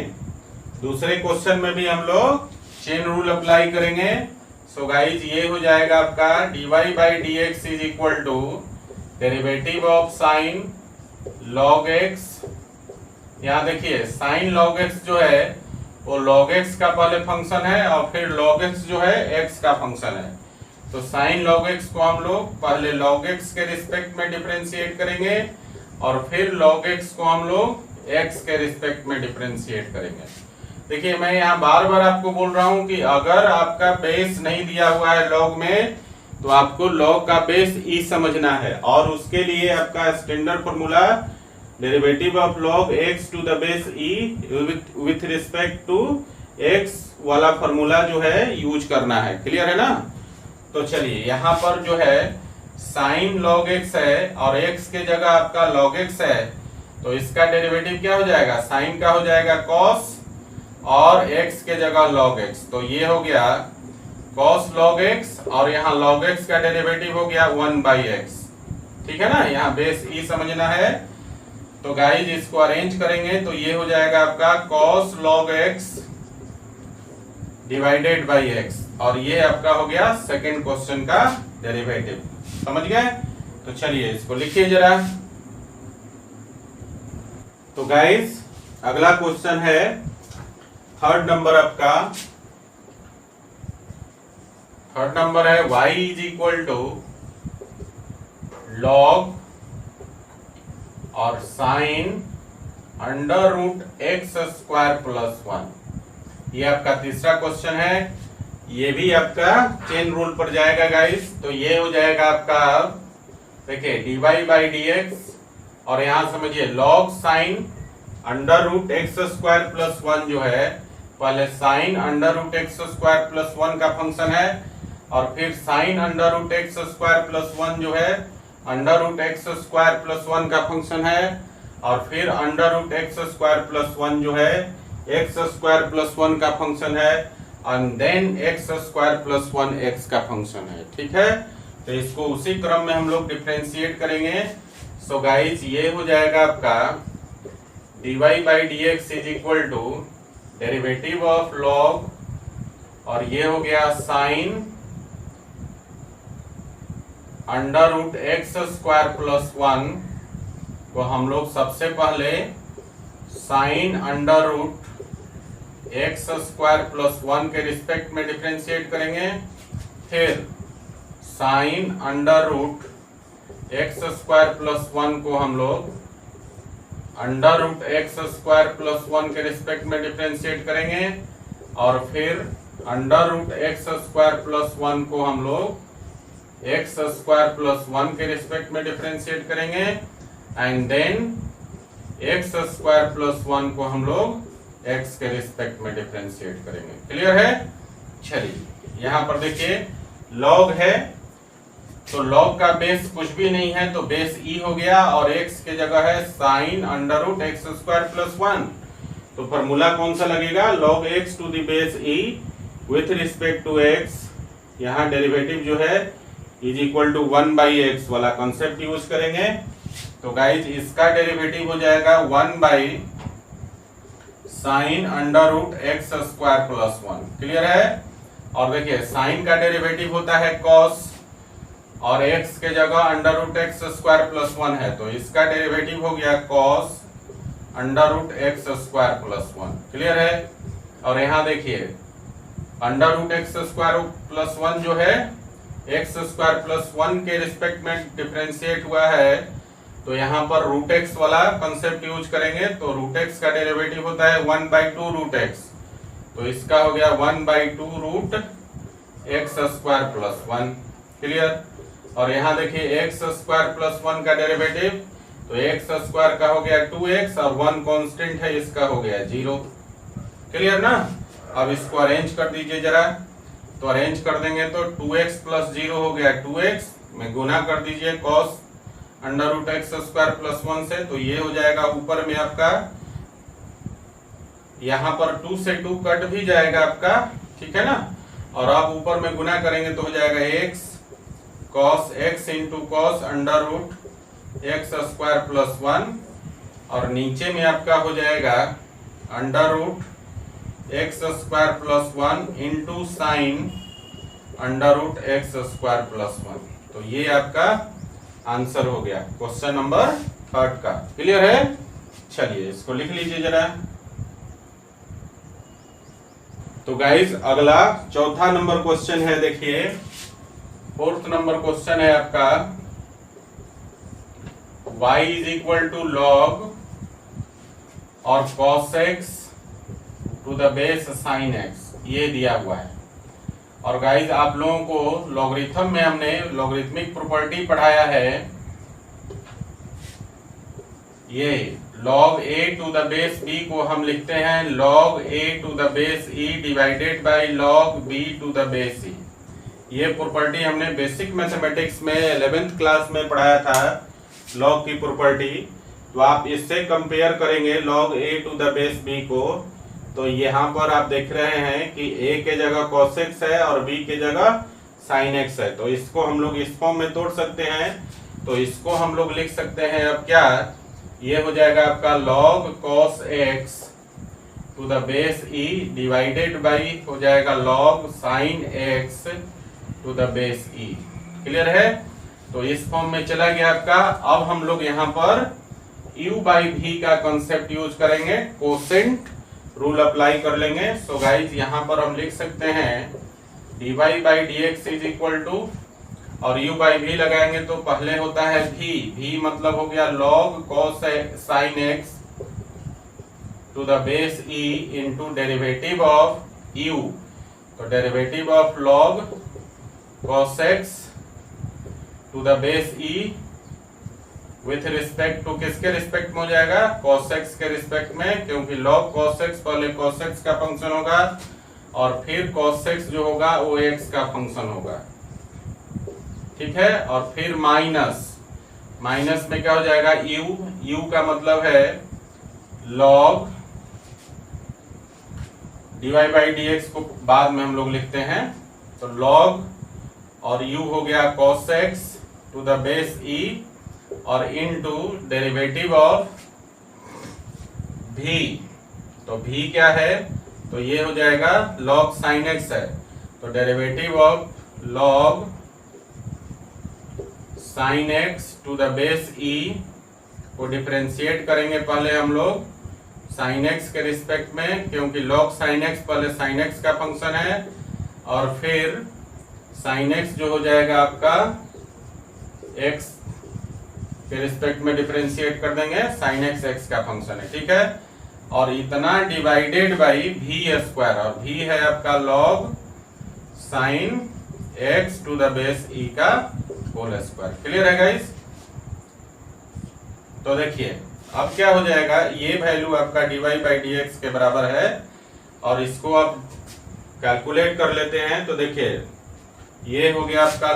दूसरे क्वेश्चन में भी हम लोग चेन रूल अप्लाई करेंगे। सो गाइस ये हो जाएगा आपका dy by d x is equal to derivative of sine log x। यहाँ देखिए साइन log x जो है वो log x का पहले फंक्शन है और फिर log x जो है x का फंक्शन है। तो साइन log x को हम लोग पहले log x के रिस्पेक्ट में डिफरेंशिएट करेंगे और फिर log x को हम लोग x के रिस्पेक्ट में डिफरेंशिएट करेंगे। देखिए मैं यहाँ बार बार आपको बोल रहा हूँ कि अगर आपका बेस नहीं दिया हुआ है log में तो आपको log का बेस e समझना है, और उसके लिए आपका standard formula derivative of log x to the base e with respect to x वाला फॉर्मूला जो है यूज करना है। क्लियर है ना। तो चलिए यहाँ पर जो है साइन log x है और x के जगह आपका log x है, तो इसका डेरिवेटिव क्या हो जाएगा, साइन का हो जाएगा cos और x के जगह log x। तो ये हो गया cos log x और यहाँ log x का डेरिवेटिव हो गया 1/x, ठीक है ना। यहाँ बेस e समझना है। तो गाइस इसको अरेंज करेंगे तो ये हो जाएगा आपका cos log x divided by x, और ये आपका हो गया सेकंड क्वेश्चन का डेरिवेटिव। समझ गए। तो चलिए इसको लिखिए जरा। तो गाइस अगला क्वेश्चन है थर्ड नंबर है y is equal to log और sine under root x square plus 1। ये आपका तीसरा क्वेश्चन है। ये भी आपका चेन रूल पर जाएगा गाइस। तो ये हो जाएगा आपका, देखिए dy बाई डी एक्स, और यहां समझिए log sine under root x square plus 1 जो है, पहले sine under root x square plus 1 का फंक्शन है, और फिर sine under root x square plus 1 जो है under root x square plus 1 का फंक्शन है, और फिर under root x square plus 1 जो है एक्स स्क्वायर प्लस 1 का फंक्शन है, and then x square plus 1 x का फंक्शन है। ठीक है, तो इसको उसी क्रम में हम लोग डिफरेंशिएट करेंगे। सो गाइस ये हो जाएगा आपका dy by d x is equal to derivative of log, और ये हो गया sine under root x square plus 1 को हम लोग सबसे पहले sine under root x square plus 1 के रिस्पेक्ट में डिफरेंशिएट करेंगे, फिर sine under root x square plus 1 को हम लोग under root x square plus 1 के रिस्पेक्ट में डिफरेंशिएट करेंगे, और फिर under root x square plus 1 को हम लोग एक्स स्क्वायर प्लस 1 के रिस्पेक्ट में डिफरेंशिएट करेंगे, and then x square plus 1 को हम लोग एक्स के रिस्पेक्ट में डिफरेंशिएट करेंगे। क्लियर है? चलिए यहाँ पर देखिए लॉग है, तो लॉग का बेस कुछ भी नहीं है, तो बेस ई हो गया, और एक्स के जगह है sine under root x square plus 1। तो फॉर्मूला कौन सा लगेगा? Log x to the base e with respect to x, यहाँ डेरिवेटिव जो है is equal to 1 by x वाला कॉन्सेप्ट यूज करेंगे। तो गाइज इसका डेरिवेटिव हो जाएगा 1 by sine under root x square plus 1। Clear है? और देखिए साइन का डेरिवेटिव होता है कॉस, और एक्स के जगह under root x square plus 1 है, तो इसका डेरिवेटिव हो गया cos under root x square plus 1। Clear है? और यहाँ देखिए under root x square plus 1 जो है एक्स स्क्वायर प्लस 1 के रिस्पेक्ट में डिफरेंशिएट हुआ है, तो यहाँ पर रूट एक्स वाला कंसेप्ट यूज करेंगे। तो रूट एक्स का डेरिवेटिव होता है 1 बाई 2 रूट एक्स, तो इसका हो गया 1 by 2 root x square plus 1। Clear? और यहाँ देखिए एक्स स्क्वायर प्लस 1 का डेरिवेटिव, तो एक्स स्क्वायर का हो गया 2x, और 1 कांस्टेंट है, इसका हो गया 0। क्लियर ना? अब इसको अरेंज कर दीजिए जरा, तो अरेंज कर देंगे तो 2x प्लस 0 हो गया 2x में गुना कर दीजिए cos under root x square plus 1 से, तो ये हो जाएगा ऊपर में आपका, यहाँ पर 2 से 2 कट भी जाएगा आपका, ठीक है ना, और आप ऊपर में गुना करेंगे तो हो जाएगा x cos x into cos under root x square plus 1, और नीचे में आपका हो जाएगा under root x square plus 1 into sine under root x square plus 1। तो ये आपका आंसर हो गया क्वेश्चन नंबर 3 का। क्लियर है? चलिए इसको लिख लीजिए जरा। तो गाइज अगला चौथा नंबर क्वेश्चन है, देखिए 4th नंबर क्वेश्चन है आपका y is equal to log और cos x to the base sine x, ये दिया हुआ है। और गाइज आप लोगों को लॉगरिथम में हमने लॉगरिथमिक प्रॉपर्टी पढ़ाया है, ये log a to the base b को हम लिखते हैं log a to the base e divided by log b to the base e। ये प्रॉपर्टी हमने बेसिक मैथमेटिक्स में 11th क्लास में पढ़ाया था, log की प्रॉपर्टी। तो आप इससे कंपेयर करेंगे log a to the base b को, तो यहाँ पर आप देख रहे हैं कि a के जगह cos x है और b के जगह sin x है, तो इसको हम लोग इस फॉर्म में तोड़ सकते हैं। तो इसको हम लोग लिख सकते हैं अब क्या, ये हो जाएगा आपका log cos x to the base e divided by हो जाएगा log sin x to the base e। Clear है? तो इस फॉर्म में चला गया आपका। अब हम लोग यहाँ पर u बाई v का कंसेप्ट यूज करेंगे, कोसेंट रूल अप्लाई कर लेंगे। सो गाइज यहाँ पर हम लिख सकते हैं dy by d x is equal to, और u बाई v लगाएंगे तो पहले होता है v मतलब हो गया log cos sin x to the base e into derivative of u, तो derivative of log cos x to the base e with respect to किसके रिस्पेक्ट में हो जाएगा, cos x के रिस्पेक्ट में, क्योंकि log cos x पहले cos x का फंक्शन होगा और फिर cos x जो होगा वो x का फंक्शन होगा, ठीक है। और फिर माइनस में क्या हो जाएगा, u का मतलब है log dy by d x को बाद में हम लोग लिखते हैं, तो log और u हो गया cos x to the base e और इनटू डेरिवेटिव ऑफ v, तो v क्या है, तो ये हो जाएगा log sin x है, तो derivative of log sin x to the base e को डिफरेंशिएट करेंगे पहले हम लोग sin x के रिस्पेक्ट में, क्योंकि log sin x पहले sin x का फंक्शन है, और फिर sin x जो हो जाएगा आपका x के रिस्पेक्ट में डिफरेंशिएट कर देंगे, sin x x का फंक्शन है, ठीक है। और इतना डिवाइडेड बाई v स्क्वायर, और v है आपका log sin x to the base e का होल स्क्वायर। क्लियर है गाइस? तो देखिए अब क्या हो जाएगा, ये वैल्यू आपका dy बाई डी एक्स के बराबर है, और इसको आप कैलकुलेट कर लेते हैं, तो देखिए ये हो गया आपका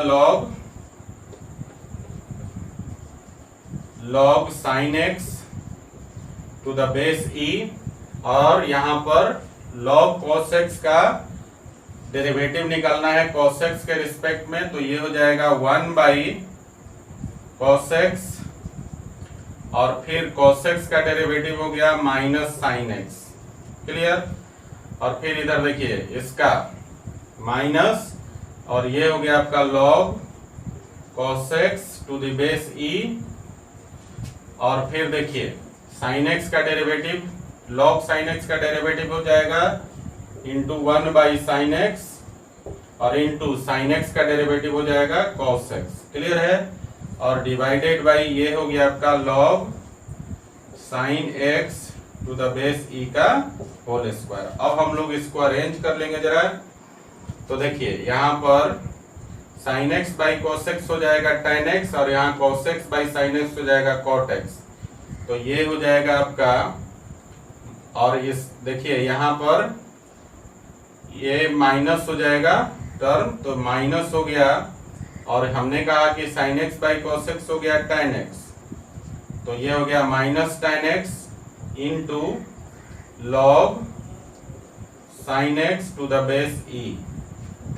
log sin x to the base e, और यहाँ पर log cos x का डेरिवेटिव निकालना है cos x के रिस्पेक्ट में, तो ये हो जाएगा 1 बाई cos x, और फिर cos x का डेरिवेटिव हो गया माइनस sin x। क्लियर? और फिर इधर देखिए इसका माइनस, और ये हो गया आपका log cos x to the base e, और फिर देखिए sin x का डेरिवेटिव log sin x का डेरिवेटिव हो जाएगा इंटू 1 बाई sin x, और इंटू sin x का डेरिवेटिव हो जाएगा cos x। क्लियर है? और डिवाइडेड बाई ये हो गया आपका log sin x to the base e का होल स्क्वायर। अब हम लोग इसको अरेंज कर लेंगे जरा, तो देखिए यहाँ पर sin x by cos x हो जाएगा tan x, और यहाँ cos x by sin x हो जाएगा cot x, तो ये हो जाएगा आपका, और इस देखिए यहाँ पर ये माइनस हो जाएगा टर्म, तो माइनस हो गया, और हमने कहा कि sin x by cos x हो गया tan x, तो ये हो गया minus tan x into log sin x to the base e,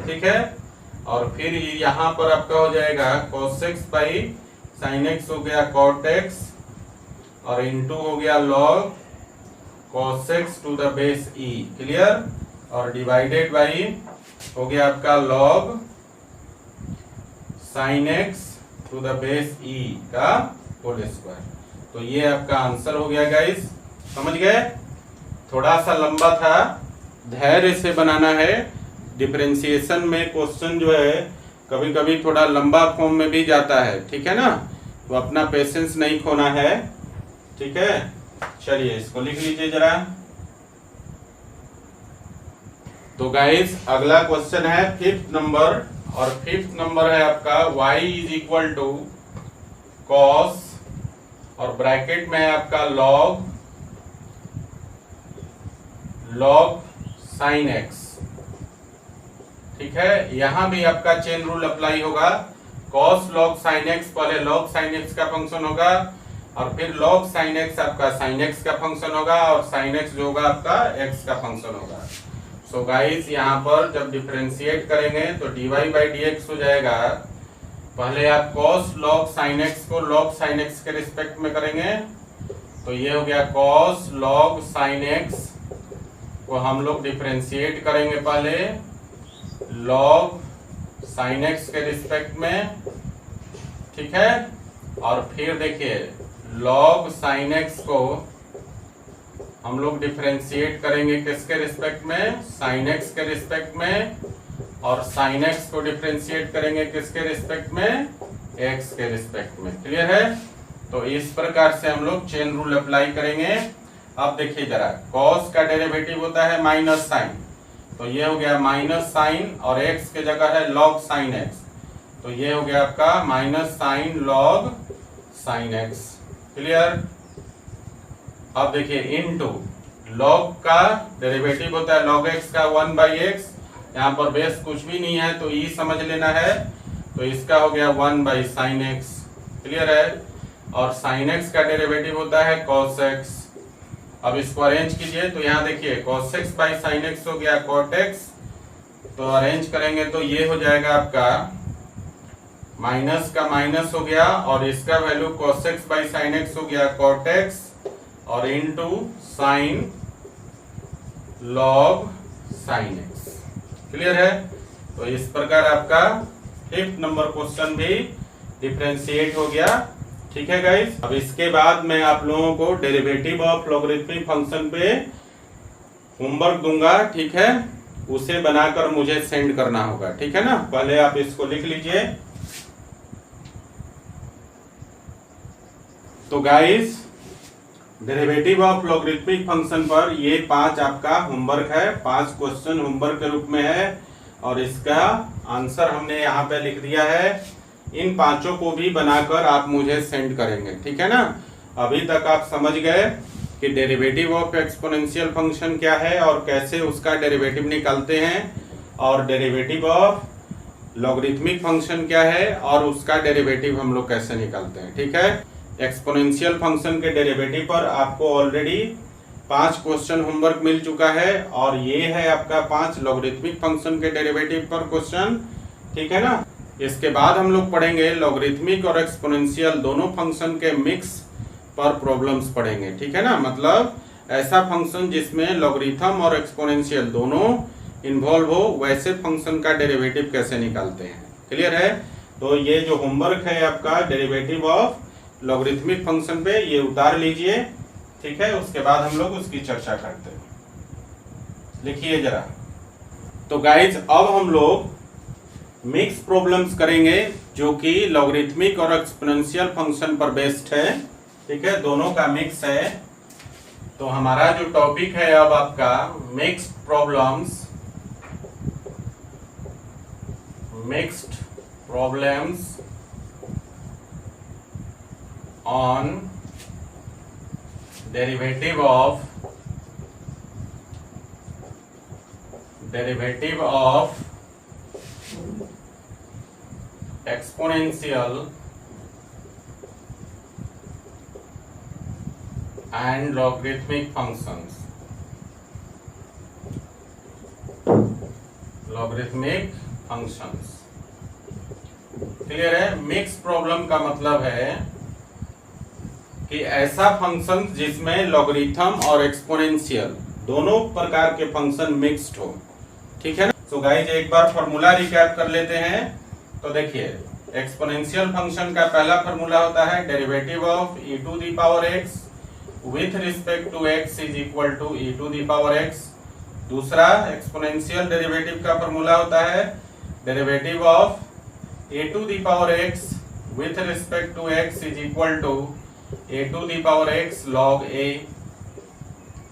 ठीक है। और फिर यहाँ पर आपका हो जाएगा cos x by sin x हो गया cot x, और इंटू हो गया log cos x to the base e। Clear? और डिवाइडेड बाई हो गया आपका log sin x to the base e का होल स्क्वायर। तो ये आपका आंसर हो गया गाइस, समझ गए? थोड़ा सा लंबा था, धैर्य से बनाना है। डिफरेंशिएशन में क्वेश्चन जो है कभी कभी थोड़ा लंबा फॉर्म में भी जाता है, ठीक है ना, तो अपना पेशेंस नहीं खोना है, ठीक है। चलिए इसको लिख लीजिए जरा। तो गाइस अगला क्वेश्चन है 5th नंबर, और 5th नंबर है आपका y is equal to cos, और ब्रैकेट में है आपका log sin x, ठीक है। यहां भी आपका चेन रूल अप्लाई होगा, cos log sin x पहले log sin x का फंक्शन होगा, और फिर log sin x आपका sin x का फंक्शन होगा, और sin x जो होगा आपका x का फंक्शन होगा। सो गाइस यहाँ पर जब डिफरेंशिएट करेंगे तो dy बाई डी एक्स हो जाएगा, पहले आप cos log sin x को log sin x के रिस्पेक्ट में करेंगे, तो ये हो गया cos log sin x को हम लोग डिफरेंशिएट करेंगे पहले log sin x के रिस्पेक्ट में, ठीक है। और फिर देखिए log sin x को हम लोग डिफरेंशिएट करेंगे किसके रिस्पेक्ट में, साइन एक्स के रिस्पेक्ट में, और साइन एक्स को डिफरेंशिएट करेंगे किसके रिस्पेक्ट में, एक्स के रिस्पेक्ट में। क्लियर है? तो इस प्रकार से हम लोग चेन रूल अप्लाई करेंगे। अब देखिए जरा, कॉस का डेरिवेटिव होता है माइनस साइन, तो ये हो गया माइनस साइन, और एक्स के जगह है लॉग साइन एक्स, तो ये हो गया आपका minus sign log sine x. Clear? अब देखिए इनटू लॉग का डेरिवेटिव होता है लॉग एक्स का 1/x, यहाँ पर बेस कुछ भी नहीं है तो ई समझ लेना है, तो इसका हो गया 1/sin x। क्लियर है? और sin x का डेरिवेटिव होता है cos x। अब इसको अरेंज कीजिए, तो यहाँ देखिए cos x/sin x हो गया cot x, तो अरेंज करेंगे तो ये हो जाएगा आपका माइनस का माइनस हो गया, और इसका वैल्यू cos x/sin x हो गया cot x, और into sin log sin x। Clear है? तो इस प्रकार आपका 5th नंबर क्वेश्चन भी डिफरेंशिएट हो गया। ठीक है गाइस? अब इसके बाद मैं आप लोगों को डेरिवेटिव ऑफ लॉगरिथमिक फंक्शन पे होमवर्क दूंगा। ठीक है? उसे बनाकर मुझे सेंड करना होगा। ठीक है ना? पहले आप इसको लिख लीजिए। तो guys, derivative of logarithmic function पर ये 5 आपका होमवर्क है, 5 क्वेश्चन होमवर्क के रूप में है, और इसका आंसर हमने यहाँ पे लिख दिया है। इन 5 को भी बनाकर आप मुझे सेंड करेंगे। ठीक है ना? अभी तक आप समझ गए कि डेरिवेटिव ऑफ एक्सपोनेंशियल फंक्शन क्या है और कैसे उसका डेरिवेटिव निकालते हैं, और डेरिवेटिव ऑफ लॉगरिथमिक फंक्शन क्या है और उसका डेरिवेटिव हम लोग कैसे निकालते हैं। ठीक है? एक्सपोनेंशियल फंक्शन के डेरिवेटिव पर आपको ऑलरेडी 5 क्वेश्चन होमवर्क मिल चुका है, और ये है आपका 5 लॉगरिथमिक फंक्शन के डेरिवेटिव पर क्वेश्चन। ठीक है ना? इसके बाद हम लोग पढ़ेंगे लॉगरिथमिक और एक्सपोनेंशियल दोनों फंक्शन के मिक्स पर प्रॉब्लम्स पढ़ेंगे। ठीक है ना? मतलब ऐसा फंक्शन जिसमें लॉगरिथम और एक्सपोनेंशियल दोनों इन्वॉल्व हो, वैसे फंक्शन का डेरिवेटिव कैसे निकालते हैं। क्लियर है? तो ये जो होमवर्क है आपका डेरिवेटिव ऑफ लॉगरिथमिक फंक्शन पे, ये उतार लीजिए। ठीक है? उसके बाद हम लोग उसकी चर्चा करते हैं। लिखिए जरा। तो गाइज, अब हम लोग मिक्स प्रॉब्लम्स करेंगे जो कि लॉगरिथमिक और एक्सपोनेंशियल फंक्शन पर बेस्ड है। ठीक है? दोनों का मिक्स है। तो हमारा जो टॉपिक है अब आपका mixed problems on derivative of exponential and logarithmic functions। Clear है? मिक्स प्रॉब्लम का मतलब है कि ऐसा फंक्शन जिसमें लॉगरिथम और एक्सपोनेंशियल दोनों प्रकार के फंक्शन मिक्स्ड हो। ठीक है ना? तो गाइस, एक बार फॉर्मूला रिकैप कर लेते हैं। तो देखिए, एक्सपोनेंशियल फंक्शन का पहला फॉर्मूला होता है derivative of e to the power x with respect to x is equal to e to the power x। दूसरा एक्सपोनेंशियल डेरिवेटिव का फॉर्मूला होता है derivative of a to the power x with respect to x is equal to a to the power x log a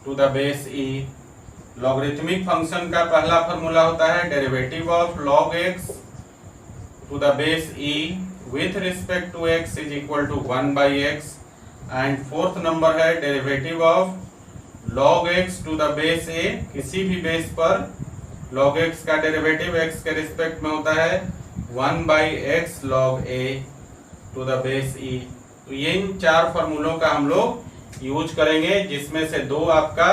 to the base e। Logarithmic function का पहला formula होता है derivative of log x to the base e with respect to x is equal to 1/x। And fourth number है derivative of log x to the base a। किसी भी base पर log x का derivative x के respect में होता है 1/x log a to the base e। तो ये इन 4 फॉर्मूलों का हम लोग यूज करेंगे, जिसमें से 2 आपका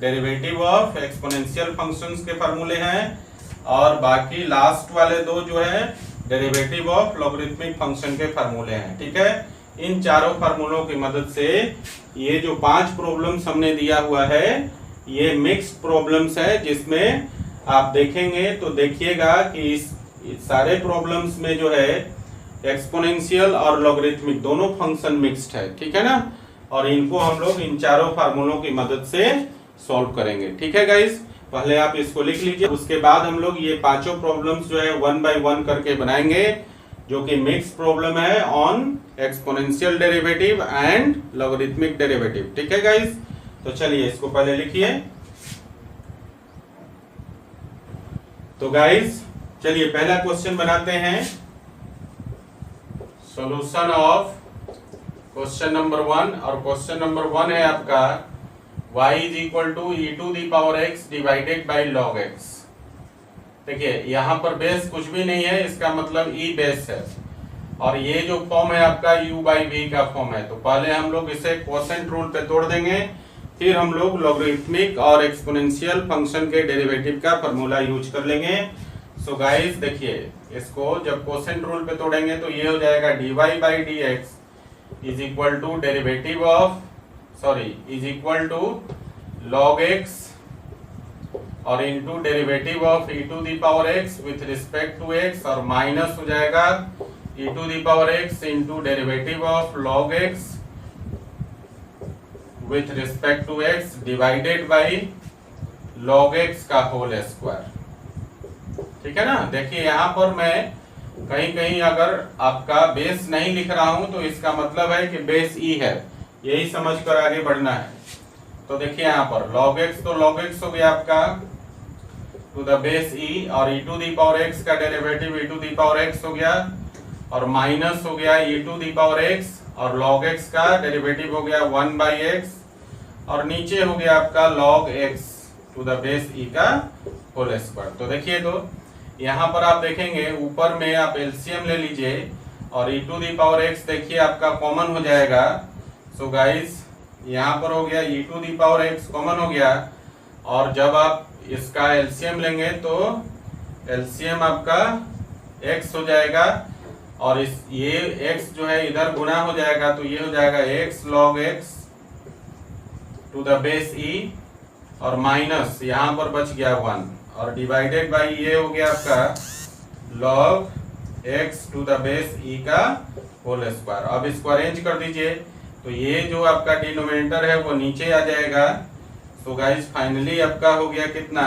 डेरिवेटिव ऑफ एक्सपोनेंशियल फंक्शंस के फॉर्मूले हैं, और बाकी लास्ट वाले 2 जो है डेरिवेटिव ऑफ लॉगरिथमिक फंक्शन के फॉर्मूले हैं। ठीक है? इन चारों फॉर्मूलों की मदद से ये जो 5 प्रॉब्लम्स हमने दिया हुआ है, ये मिक्स्ड प्रॉब्लम्स है, जिसमें आप देखेंगे तो देखिएगा कि इस सारे प्रॉब्लम्स में जो है एक्सपोनेंशियल और लॉगरिथमिक दोनों फंक्शन मिक्स्ड है। ठीक है ना? और इनको हम लोग इन चारों फार्मूलों की मदद से सॉल्व करेंगे। ठीक है गाइस, पहले आप इसको लिख लीजिए, उसके बाद हम लोग ये पांचों प्रॉब्लम्स जो है 1 बाय 1 करके बनाएंगे, जो कि मिक्स प्रॉब्लम है on exponential derivative and logarithmic derivative. ठीक है गाइस, तो चलिए इसको पहले लिखिए। तो गाइस चलिए पहला क्वेश्चन बनाते हैं। सॉल्यूशन ऑफ क्वेश्चन नंबर 1, और क्वेश्चन नंबर 1 है आपका y is equal to E to the power x divided by log x। देखिए यहाँ पर बेस कुछ भी नहीं है, इसका मतलब e बेस है, और ये जो फॉर्म है आपका u बाई v का फॉर्म है। तो पहले हम लोग इसे क्वोशेंट रूल पे तोड़ देंगे, फिर हम लोग लॉगरिथमिक और एक्सपोनेंशियल फंक्शन के डेरिवेटिव का फॉर्मूला यूज कर लेंगे। सो गाइस देखिए, इसको जब क्वोशेंट रूल पे तोड़ेंगे तो ये हो जाएगा dy by dx is equal to derivative of is equal to log x और into derivative of e to the power x with respect to x, और माइनस हो जाएगा e to the power x into derivative of log x with respect to x divided by log x का whole square. ठीक है ना। देखिए यहाँ पर मैं कहीं कहीं अगर आपका बेस नहीं लिख रहा हूं तो इसका मतलब है कि बेस e है, यही समझकर आगे बढ़ना है। तो देखिए यहाँ पर log x, तो log x हो गया आपका टू द बेस e, और e to the power x का derivative e to the power x हो गया, और माइनस हो गया e to the power x, और log x का डेरिवेटिव हो गया 1 बाई x, और नीचे हो गया आपका log x to the base e का होल स्क्वायर। तो देखिए, तो यहाँ पर आप देखेंगे ऊपर में आप एलसीएम ले लीजिए, और e to the power x देखिए आपका कॉमन हो जाएगा। सो गाइस यहाँ पर हो गया e to the power x common हो गया, और जब आप इसका एलसीएम लेंगे तो एलसीएम आपका x हो जाएगा, और इस ये x जो है इधर गुना हो जाएगा, तो ये हो जाएगा x log x to the base e, और माइनस यहाँ पर बच गया 1, और डिवाइडेड बाई ये हो गया आपका log x to the base e का होल स्क्वायर। अब इसको अरेंज कर दीजिए, तो ये जो आपका डिनोमिनेटर है वो नीचे आ जाएगा। तो गाइस फाइनली आपका हो गया कितना,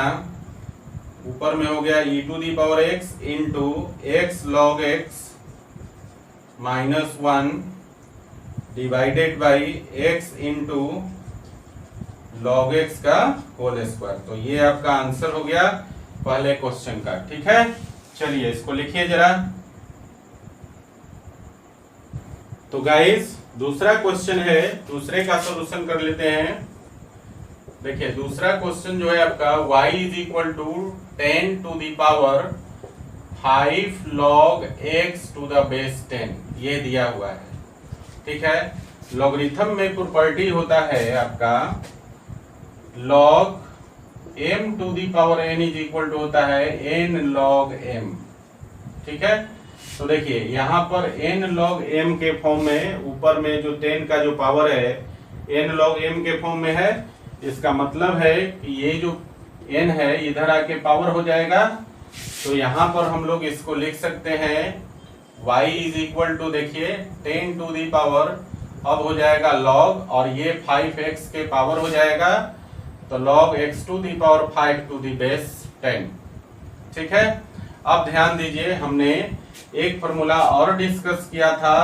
ऊपर में हो गया e to the power x into x log x minus 1 divided by x into log x का होल स्क्वायर। तो ये आपका आंसर हो गया पहले क्वेश्चन का। ठीक है, चलिए इसको लिखिए जरा। तो गाइस दूसरा क्वेश्चन है, दूसरे का सॉल्यूशन कर लेते हैं। देखिए दूसरा क्वेश्चन जो है आपका y is equal to 10 to the power 5 log x to the base 10, ये दिया हुआ है। ठीक है, लॉगरिथम में प्रॉपर्टी होता है आपका log m to the power n is equal to होता है n log m। ठीक है, तो देखिए यहाँ पर n log m के फॉर्म में, ऊपर में जो 10 का जो पावर है n log m के फॉर्म में है। इसका मतलब है कि ये जो n है इधर आके पावर हो जाएगा। तो यहाँ पर हम लोग इसको लिख सकते हैं y इज इक्वल टू, देखिए 10 टू दी पावर, अब हो जाएगा log, और ये 5x के पावर हो जाएगा, तो log x to the power 5 to the base 10। ठीक है, अब ध्यान दीजिए, हमने एक फॉर्मूला और डिस्कस किया था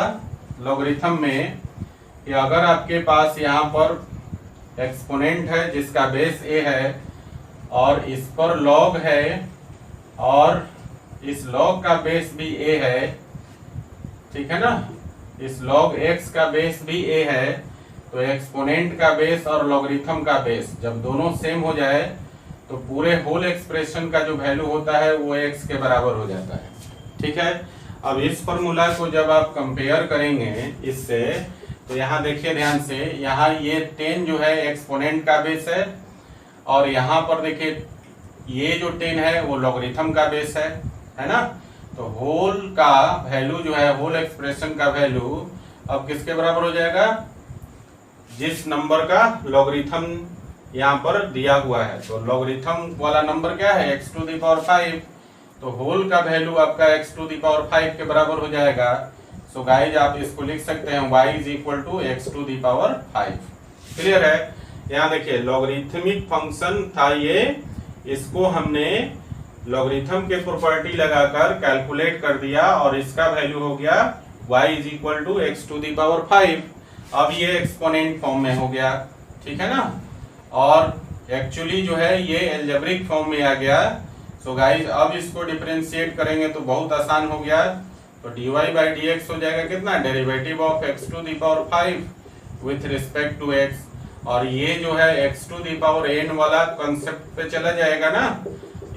लॉगरिथम में कि अगर आपके पास यहाँ पर एक्सपोनेंट है जिसका बेस a है, और इस पर log है, और इस log का बेस भी a है, ठीक है ना, इस log x का बेस भी a है, तो एक्सपोनेंट का बेस और लॉगरिथम का बेस जब दोनों सेम हो जाए तो पूरे होल एक्सप्रेशन का जो वैल्यू होता है वो x के बराबर हो जाता है। ठीक है, अब इस फॉर्मूला को जब आप कंपेयर करेंगे इससे, तो यहाँ देखिए ध्यान से, यहाँ ये 10 जो है एक्सपोनेंट का बेस है, और यहाँ पर देखिए ये जो 10 है वो लॉगरिथम का बेस है ना। तो होल का वैल्यू जो है, होल एक्सप्रेशन का वैल्यू अब किसके बराबर हो जाएगा, जिस नंबर का लॉगरिथम यहाँ पर दिया हुआ है। तो लॉगरिथम वाला नंबर क्या है, x टू दी पावर 5, तो होल का वैल्यू आपका x टू दी पावर 5 के बराबर हो जाएगा। सो गाइज आप इसको लिख सकते हैं y is equal to x to the power 5। Clear है? यहाँ देखिए लॉगरिथमिक फंक्शन था ये, इसको हमने लॉगरिथम के प्रॉपर्टी लगाकर कैलकुलेट कर दिया और इसका वैल्यू हो गया y is equal to x to the power 5। अब ये एक्सपोनेंट फॉर्म में हो गया, ठीक है ना, और एक्चुअली जो है ये एल्जेब्रिक फॉर्म में आ गया। सो गाइज अब इसको डिफरेंशिएट करेंगे तो बहुत आसान हो गया, तो dy बाई dx हो जाएगा कितना, derivative of x to the power 5 with respect to x, और ये जो है x to the power n वाला कंसेप्ट पे चला जाएगा ना,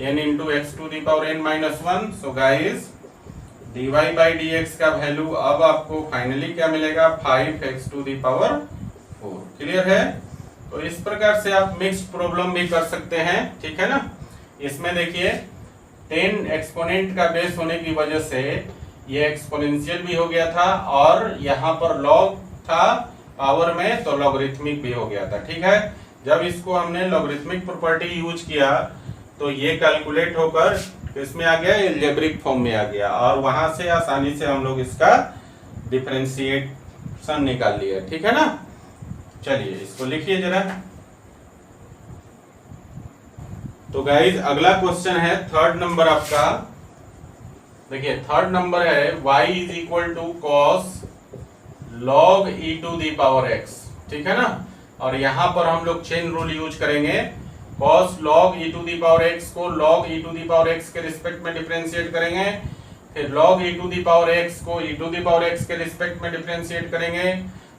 n into x to the power n minus 1। So guys dy by dx का वैल्यू अब आपको फाइनली क्या मिलेगा, 5x to the power 4। Clear है? तो इस प्रकार से आप मिक्स्ड प्रॉब्लम भी कर सकते हैं, ठीक है ना। इसमें देखिए 10 एक्सपोनेंट का बेस होने की वजह से ये एक्सपोनेंशियल भी हो गया था और यहाँ पर लॉग था पावर में, तो लॉगरिथमिक भी हो गया था, ठीक है। जब इसको हमने लॉगरिथमिक प्रॉपर्टी यूज किया तो ये कैलकुलेट होकर इसमें आ गया, एल्जेब्रिक फॉर्म में आ गया, और वहां से आसानी से हम लोग इसका डिफरेंशिएशन निकाल लिया, ठीक है ना। चलिए इसको लिखिए जरा। तो गाइज अगला क्वेश्चन है थर्ड नंबर आपका। देखिए थर्ड नंबर है y is equal to cos log e to the power x, ठीक है ना। और यहां पर हम लोग चेन रूल यूज करेंगे, cos log e to the power x को log e to the power x के रिस्पेक्ट में डिफरेंशिएट करेंगे, फिर log e to the power x को e to the power x के रिस्पेक्ट में डिफरेंशिएट करेंगे,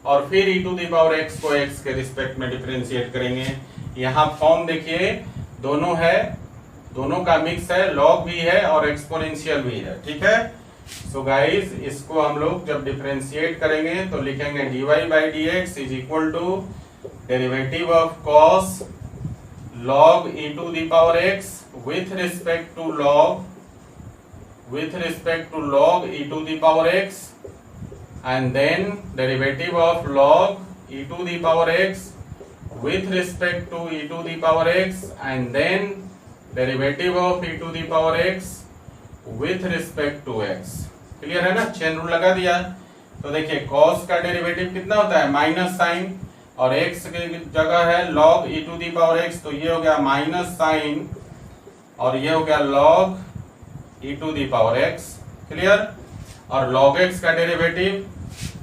और फिर e to the power x को x के रिस्पेक्ट में डिफरेंशिएट करेंगे। यहाँ फॉर्म देखिए दोनों है, दोनों का मिक्स है, लॉग भी है और एक्सपोनेंशियल भी है, ठीक है। सो गाइस इसको हम लोग जब डिफरेंशिएट करेंगे तो लिखेंगे dy by dx is equal to derivative of cos log e to the power x with respect to log e to the power x, and then derivative of log e to the power x with respect to e to the power x, and then derivative of e to the power x with respect to x। Clear है ना, chain rule लगा दिया। तो देखिए cos का derivative कितना होता है, माइनस साइन, और x की जगह है log e to the power x, तो ये हो गया माइनस साइन और ये हो गया log e to the power x। Clear? और log x का डेरिवेटिव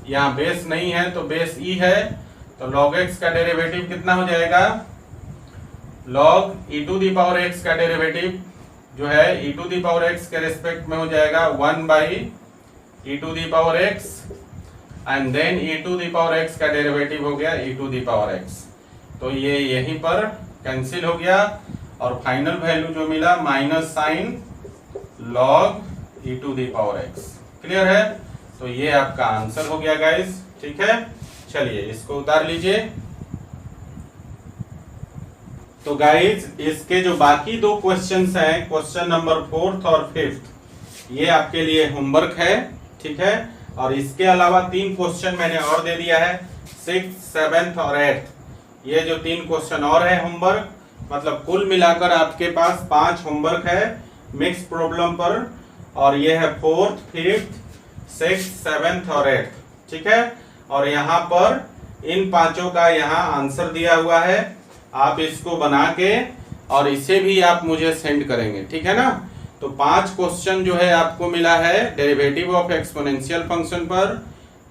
यहाँ बेस नहीं है तो बेस e है, तो log x का डेरिवेटिव कितना हो जाएगा, log e to the power x का डेरिवेटिव जो है e to the power x के रिस्पेक्ट में हो जाएगा 1 by e to the power x, and then e to the power x का डेरिवेटिव हो गया e to the power x। तो ये यहीं पर कैंसिल हो गया और फाइनल वैल्यू जो मिला minus sine log e to the power x। Clear है? तो ये आपका आंसर हो गया गाइस, ठीक है। चलिए इसको उतार लीजिए। तो गाइस इसके जो बाकी दो क्वेश्चंस हैं, क्वेश्चन नंबर 4th और 5th, ये आपके लिए होमवर्क है, ठीक है। और इसके अलावा 3 क्वेश्चन मैंने और दे दिया है, 6th 7th और 8th। ये जो 3 क्वेश्चन और है होमवर्क, मतलब कुल मिलाकर आपके पास 5 होमवर्क है मिक्स प्रॉब्लम पर, और ये है 4th 5th 6th 7th और 8th, ठीक है। और यहाँ पर इन पांचों का यहाँ आंसर दिया हुआ है, आप इसको बना के और इसे भी आप मुझे सेंड करेंगे, ठीक है ना। तो 5 क्वेश्चन जो है आपको मिला है डेरिवेटिव ऑफ एक्सपोनेंशियल फंक्शन पर,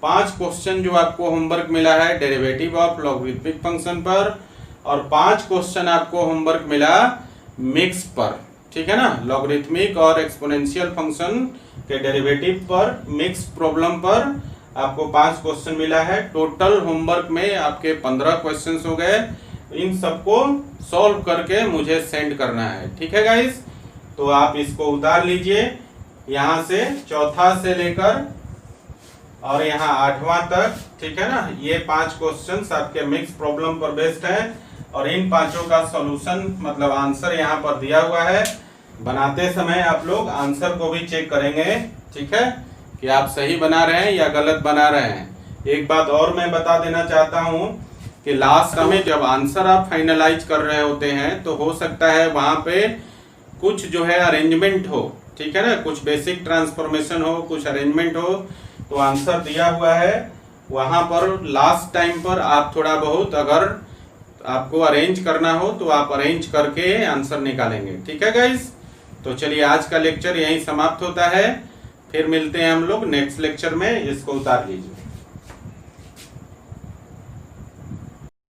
5 क्वेश्चन जो आपको होमवर्क मिला है डेरिवेटिव ऑफ लॉगरिथमिक फंक्शन पर, और 5 क्वेश्चन आपको होमवर्क मिला मिक्स पर, ठीक है ना, लॉगरिथमिक और एक्सपोनेंशियल फंक्शन के डेरिवेटिव पर मिक्स प्रॉब्लम पर आपको 5 क्वेश्चन मिला है। टोटल होमवर्क में आपके 15 क्वेश्चंस हो गए। इन सबको सॉल्व करके मुझे सेंड करना है, ठीक है गाइस। तो आप इसको उतार लीजिए, यहाँ से चौथा से लेकर और यहाँ 8वां तक, ठीक है ना। ये 5 क्वेश्चंस आपके मिक्स प्रॉब्लम पर बेस्ड है, और इन पांचों का सॉल्यूशन मतलब आंसर यहाँ पर दिया हुआ है। बनाते समय आप लोग आंसर को भी चेक करेंगे, ठीक है, कि आप सही बना रहे हैं या गलत बना रहे हैं। एक बात और मैं बता देना चाहता हूँ कि लास्ट में जब आंसर आप फाइनलाइज कर रहे होते हैं तो हो सकता है वहां पे कुछ जो है अरेंजमेंट हो, ठीक है ना, कुछ बेसिक ट्रांसफॉर्मेशन हो, कुछ अरेंजमेंट हो, तो आंसर दिया हुआ है। वहां पर लास्ट टाइम पर आप थोड़ा बहुत अगर आपको अरेंज करना हो तो आप अरेंज करके आंसर निकालेंगे। ठीक है गाइस, तो चलिए आज का लेक्चर यहीं समाप्त होता है। फिर मिलते हैं हम लोग नेक्स्ट लेक्चर में। इसको उतार लीजिए।